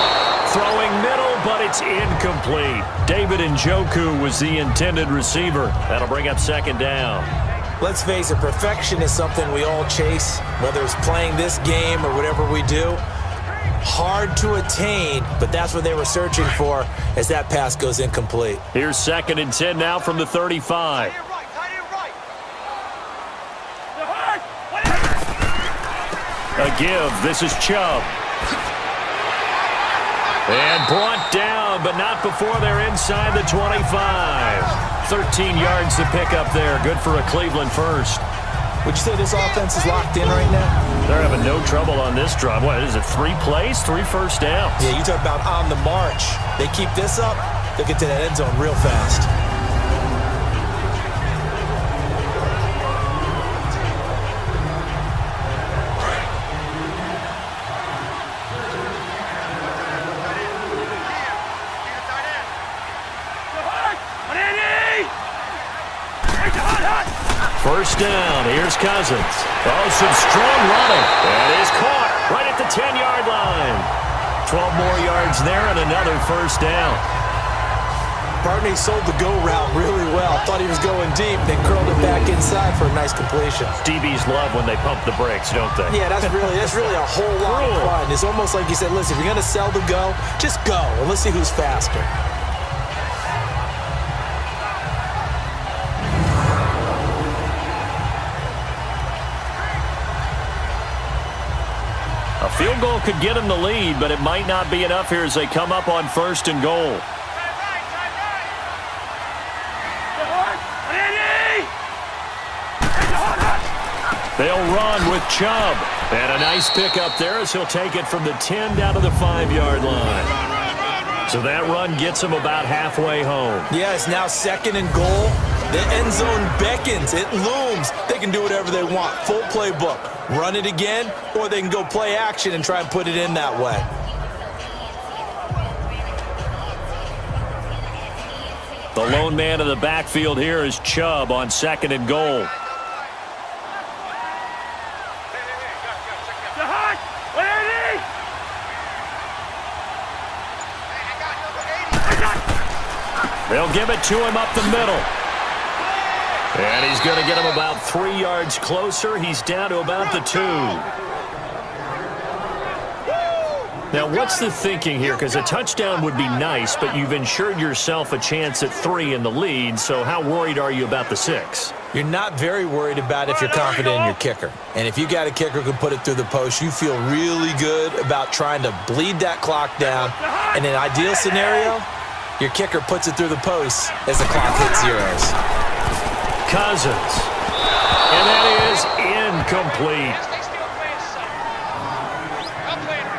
Throwing middle, but it's incomplete. David Njoku was the intended receiver. That'll bring up 2nd down. Let's face it, perfection is something we all chase, whether it's playing this game or whatever we do. Hard to attain, but that's what they were searching for as that pass goes incomplete. Here's 2nd and 10 now from the 35. A give. This is Chubb. And brought down, but not before they're inside the 25. 13 yards to pick up there. Good for a Cleveland first. Would you say this offense is locked in right now? They're having no trouble on this drive. What is it, 3 plays, 3 first downs? Yeah, you talk about on the march. They keep this up, they'll get to that end zone real fast. First down, here's Cousins. Oh, some strong running. That is caught right at the 10-yard line. 12 more yards there and another first down. Partner, he sold the go route really well. Thought he was going deep, then curled it back inside for a nice completion. DBs love when they pump the brakes, don't they? Yeah, that's really a whole lot of fun. It's almost like you said, listen, if you're going to sell the go, just go, and let's see who's faster. A field goal could get them the lead, but it might not be enough here as they come up on 1st and goal. They'll run with Chubb. And a nice pickup there as he'll take it from the 10 down to the 5-yard line. So that run gets him about halfway home. Yeah, it's now 2nd and goal. The end zone beckons. It looms. They can do whatever they want. Full playbook. Run it again, or they can go play action and try and put it in that way. The lone man in the backfield here is Chubb on 2nd and goal. They'll give it to him up the middle. And he's going to get him about 3 yards closer. He's down to about the 2. Now, what's the thinking here? Because a touchdown would be nice, but you've ensured yourself a chance at 3 in the lead, so how worried are you about the 6? You're not very worried about if you're confident in your kicker. And if you got a kicker who can put it through the post, you feel really good about trying to bleed that clock down. In an ideal scenario, your kicker puts it through the post as the clock hits zeros. Cousins. And that is incomplete.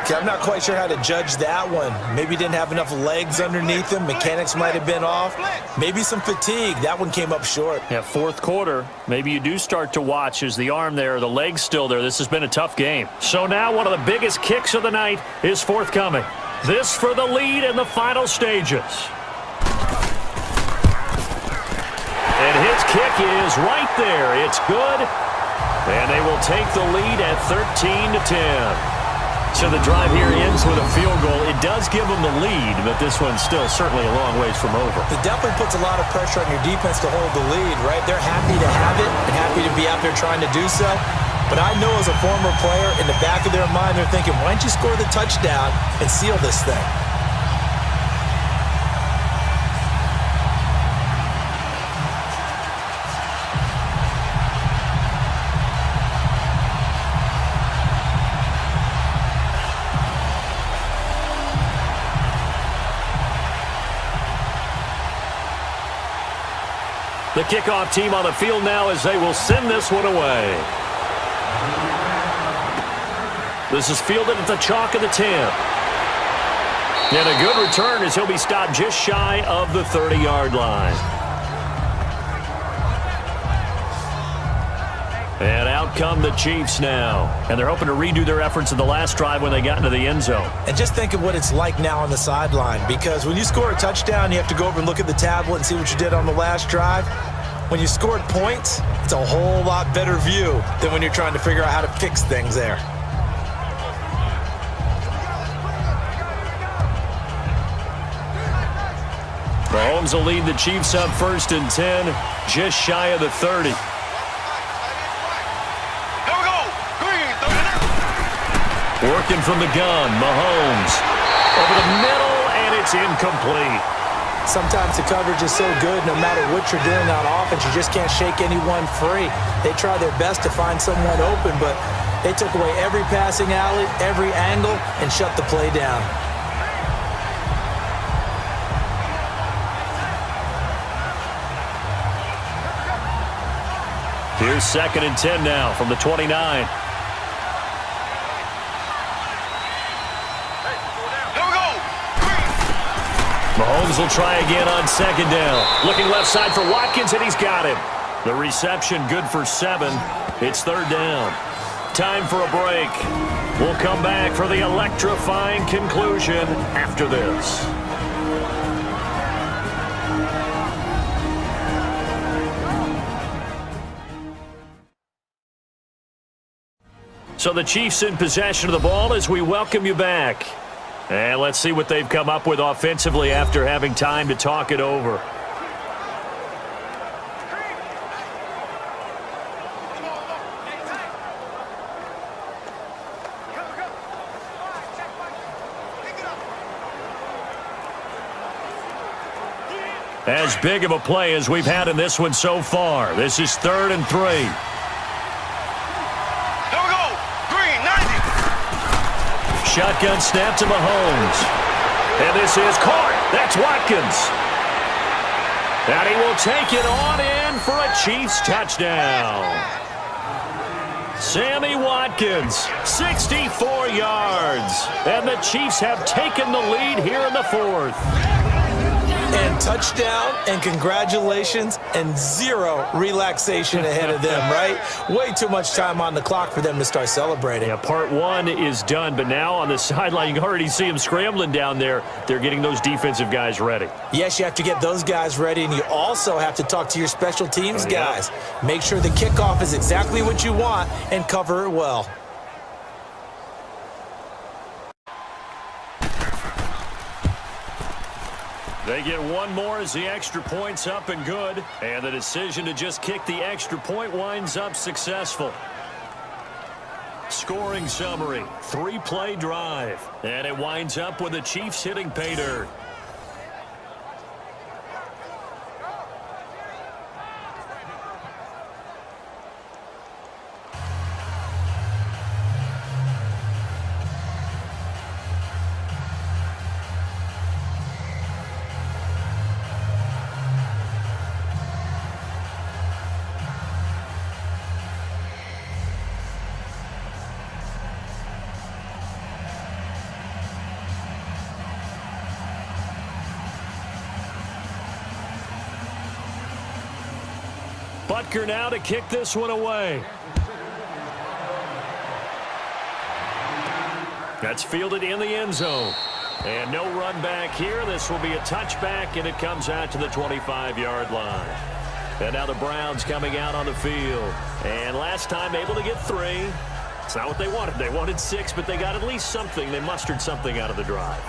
Okay, I'm not quite sure how to judge that one. Maybe didn't have enough legs underneath him. Mechanics might have been off. Maybe some fatigue. That one came up short. Yeah, fourth quarter, maybe you do start to watch as the arm there, the leg's still there. This has been a tough game. So now one of the biggest kicks of the night is forthcoming. This for the lead in the final stages. And his kick is right there. It's good. And they will take the lead at 13-10. So the drive here ends with a field goal. It does give them the lead, but this one's still certainly a long ways from over. It definitely puts a lot of pressure on your defense to hold the lead, right? They're happy to have it and happy to be out there trying to do so. But I know as a former player, in the back of their mind, they're thinking, why don't you score the touchdown and seal this thing? The kickoff team on the field now as they will send this one away. This is fielded at the chalk of the 10. And a good return as he'll be stopped just shy of the 30-yard line. And out come the Chiefs now. And they're hoping to redo their efforts in the last drive when they got into the end zone. And just think of what it's like now on the sideline, because when you score a touchdown, you have to go over and look at the tablet and see what you did on the last drive. When you scored points, it's a whole lot better view than when you're trying to figure out how to fix things there. Mahomes will lead the Chiefs up 1st and 10, just shy of the 30. Working from the gun, Mahomes over the middle, and it's incomplete. Sometimes the coverage is so good, no matter what you're doing on offense, you just can't shake anyone free. They try their best to find someone open, but they took away every passing alley, every angle, and shut the play down. Here's 2nd and 10 now from the 29. Mahomes will try again on 2nd down. Looking left side for Watkins, and he's got him. The reception good for 7. It's 3rd down. Time for a break. We'll come back for the electrifying conclusion after this. So the Chiefs in possession of the ball as we welcome you back. And let's see what they've come up with offensively after having time to talk it over. As big of a play as we've had in this one so far. This is 3rd and 3. Shotgun snap to Mahomes. And this is caught. That's Watkins. And he will take it on in for a Chiefs touchdown. Sammy Watkins, 64 yards. And the Chiefs have taken the lead here in the 4th. And touchdown, and congratulations, and 0 relaxation ahead of them, right? Way too much time on the clock for them to start celebrating. Yeah, part 1 is done, but now on the sideline, you can already see them scrambling down there. They're getting those defensive guys ready. Yes, you have to get those guys ready, and you also have to talk to your special teams guys. Make sure the kickoff is exactly what you want and cover it well. They get one more as the extra point's up and good. And the decision to just kick the extra point winds up successful. Scoring summary, 3-play drive. And it winds up with the Chiefs hitting pay dirt. Butker now to kick this one away. That's fielded in the end zone. And no run back here. This will be a touchback, and it comes out to the 25-yard line. And now the Browns coming out on the field. And last time able to get 3. It's not what they wanted. They wanted 6, but they got at least something. They mustered something out of the drive.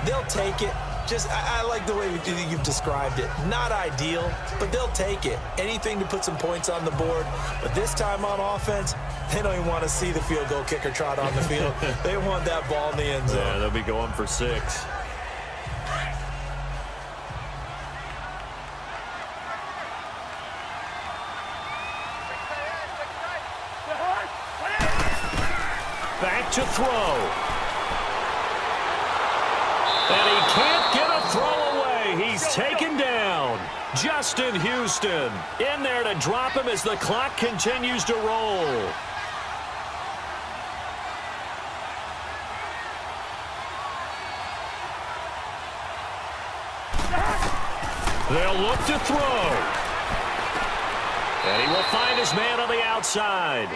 They'll take it. I like the way you've described it. Not ideal, but they'll take it. Anything to put some points on the board. But this time on offense, they don't even want to see the field goal kicker trot on the field. They want that ball in the end zone. Yeah, they'll be going for 6. Back to throw. And he can't get a throw away. He's taken down. Justin Houston in there to drop him as the clock continues to roll. They'll look to throw. And he will find his man on the outside.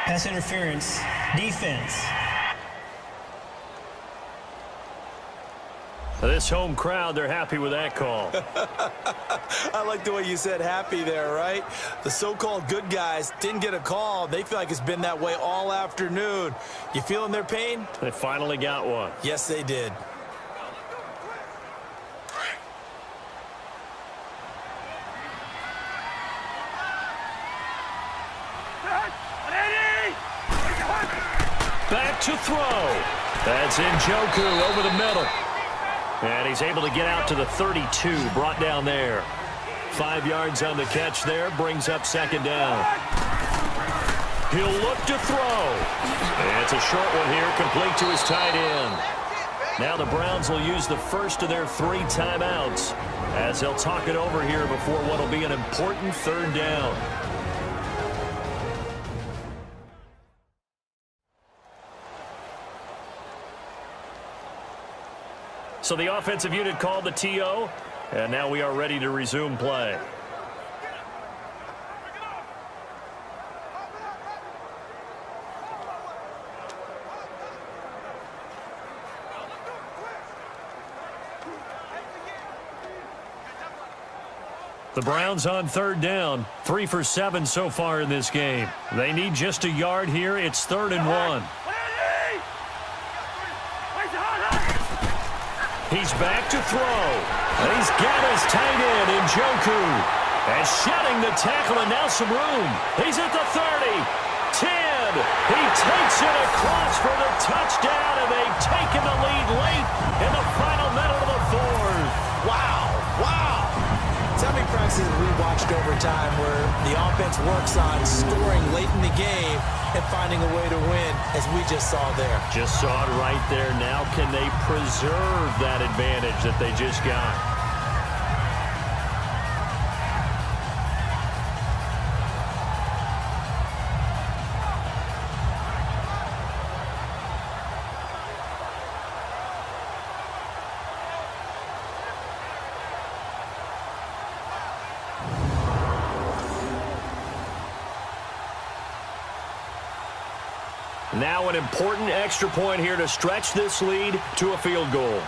Pass interference. Defense. This home crowd, they're happy with that call. I like the way you said happy there, right? The so-called good guys didn't get a call. They feel like it's been that way all afternoon. You feeling their pain? They finally got one. Yes, they did. Back to throw. That's Njoku over the middle. And he's able to get out to the 32, brought down there. 5 yards on the catch there, brings up second down. He'll look to throw. And it's a short one here, complete to his tight end. Now the Browns will use the first of their 3 timeouts as they'll talk it over here before what will be an important third down. So the offensive unit called the TO, and now we are ready to resume play. The Browns on third down, 3 for 7 so far in this game. They need just a yard here. It's 3rd and 1. He's back to throw. He's got his tight end, Njoku. And shedding the tackle, and now some room. He's at the 30, 10. He takes it across for the touchdown, and they've taken the lead late in the final minute of the 4th. Wow. So how many practices we watched over time where the offense works on scoring late in the game and finding a way to win, as we just saw there. Just saw it right there. Now can they preserve that advantage that they just got? Now an important extra point here to stretch this lead to a field goal.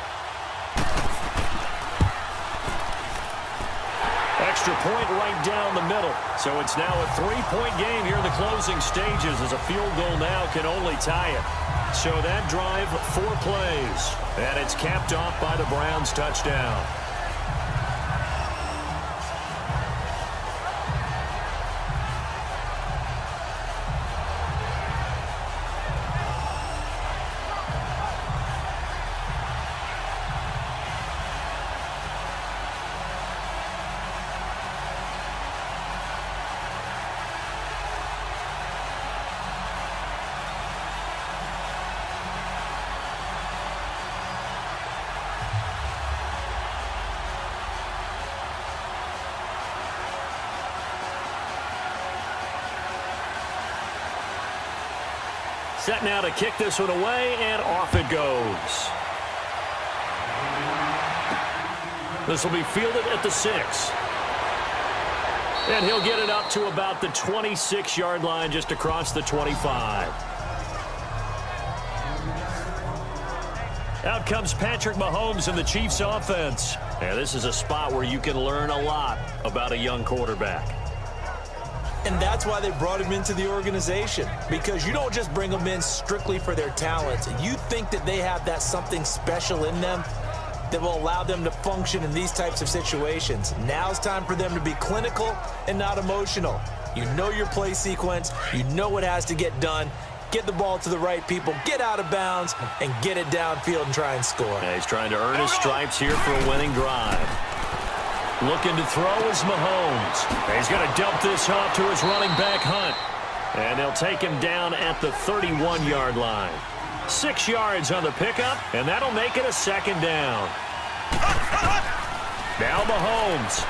Extra point right down the middle. So it's now a 3-point game here in the closing stages as a field goal now can only tie it. So that drive, 4 plays. And it's capped off by the Browns touchdown. Set now to kick this one away, and off it goes. This will be fielded at the 6. And he'll get it up to about the 26-yard line, just across the 25. Out comes Patrick Mahomes in the Chiefs offense. And this is a spot where you can learn a lot about a young quarterback. And that's why they brought him into the organization, because you don't just bring them in strictly for their talents. You think that they have that something special in them that will allow them to function in these types of situations. Now it's time for them to be clinical and not emotional. You know your play sequence. You know what has to get done. Get the ball to the right people, get out of bounds, and get it downfield and try and score. Yeah, he's trying to earn his stripes here for a winning drive. Looking to throw is Mahomes. He's going to dump this off to his running back, Hunt. And they'll take him down at the 31-yard line. 6 yards on the pickup, and that'll make it a second down. Now Mahomes.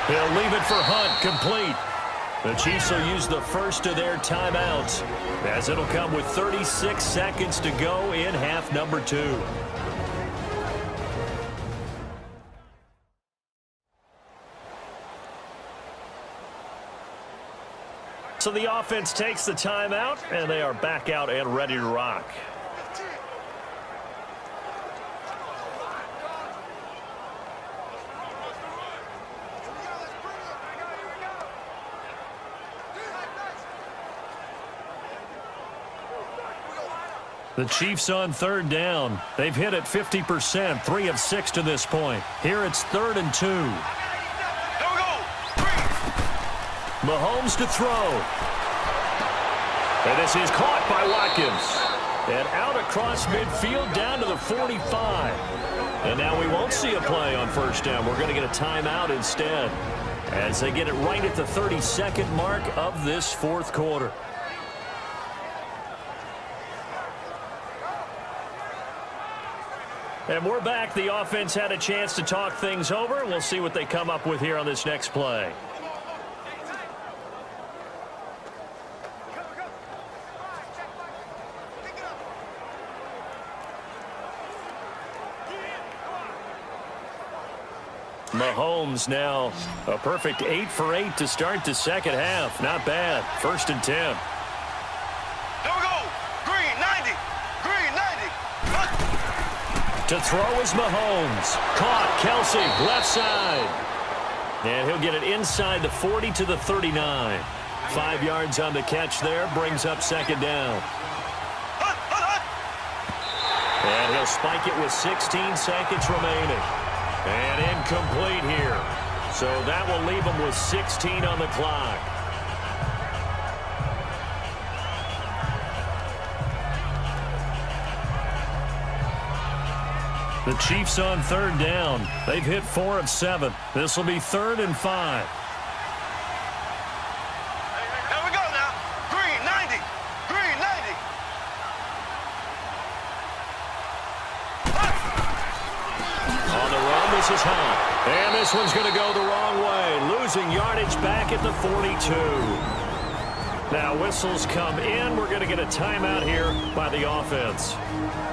He'll leave it for Hunt, complete. The Chiefs will use the first of their timeouts, as it'll come with 36 seconds to go in half number 2. So the offense takes the timeout, and they are back out and ready to rock. The Chiefs on third down. They've hit it 50%, 3 of 6 to this point. Here it's 3rd and 2. Mahomes to throw. And this is caught by Watkins. And out across midfield down to the 45. And now we won't see a play on first down. We're going to get a timeout instead, as they get it right at the 32nd mark of this fourth quarter. And we're back. The offense had a chance to talk things over. We'll see what they come up with here on this next play. Mahomes now a perfect 8 for 8 to start the second half. Not bad. 1st and 10. There we go. Green, 90. Green, 90. To throw is Mahomes. Caught. Kelsey, left side. And he'll get it inside the 40 to the 39. 5 yards on the catch there. Brings up second down. And he'll spike it with 16 seconds remaining. And incomplete here. So that will leave him with 16 on the clock. The Chiefs on third down. They've hit 4 of 7. This will be 3rd and 5. There we go now. Green, 90. Green, 90. On the run, this is Hunt. And this one's going to go the wrong way. Losing yardage back at the 42. Now whistles come in. We're going to get a timeout here by the offense,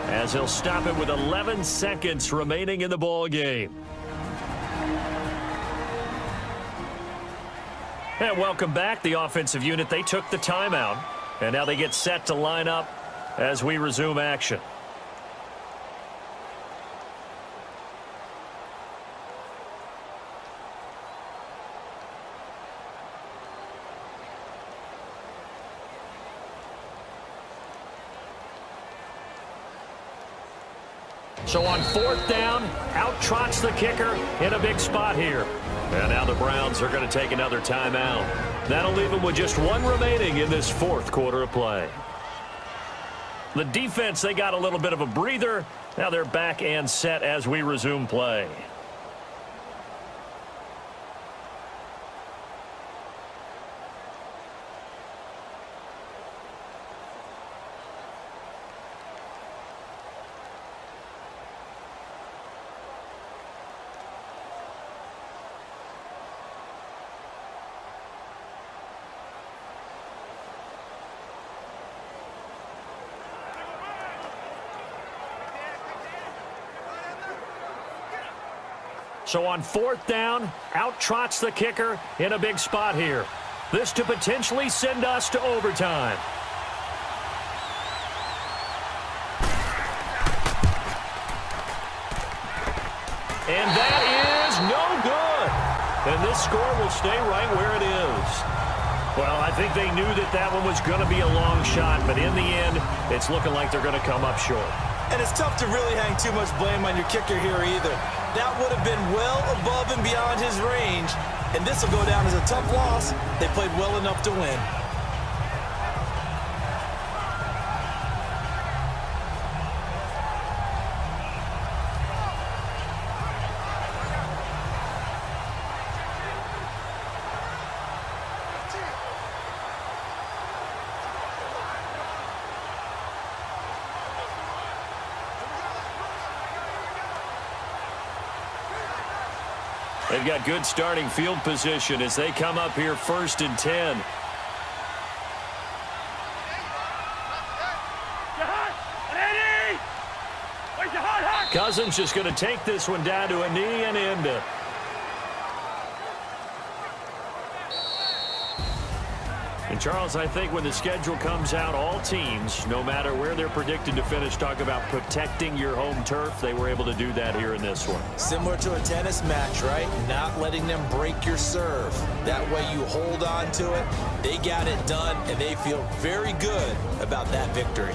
as he'll stop it with 11 seconds remaining in the ball game. And welcome back. The offensive unit, they took the timeout, and now they get set to line up as we resume action. So on 4th down, out trots the kicker in a big spot here. And now the Browns are going to take another timeout. That'll leave them with just 1 remaining in this 4th quarter of play. The defense, they got a little bit of a breather. Now they're back and set as we resume play. So on 4th down, out trots the kicker in a big spot here. This to potentially send us to overtime. And that is no good. And this score will stay right where it is. Well, I think they knew that that one was going to be a long shot, but in the end, it's looking like they're going to come up short. And it's tough to really hang too much blame on your kicker here either. That would have been well above and beyond his range, and this will go down as a tough loss. They played well enough to win. They've got good starting field position as they come up here 1st and 10. Cousins just going to take this one down to a knee and end it. And Charles, I think when the schedule comes out, all teams, no matter where they're predicted to finish, talk about protecting your home turf. They were able to do that here in this one. Similar to a tennis match, right? Not letting them break your serve. That way you hold on to it. They got it done, and they feel very good about that victory.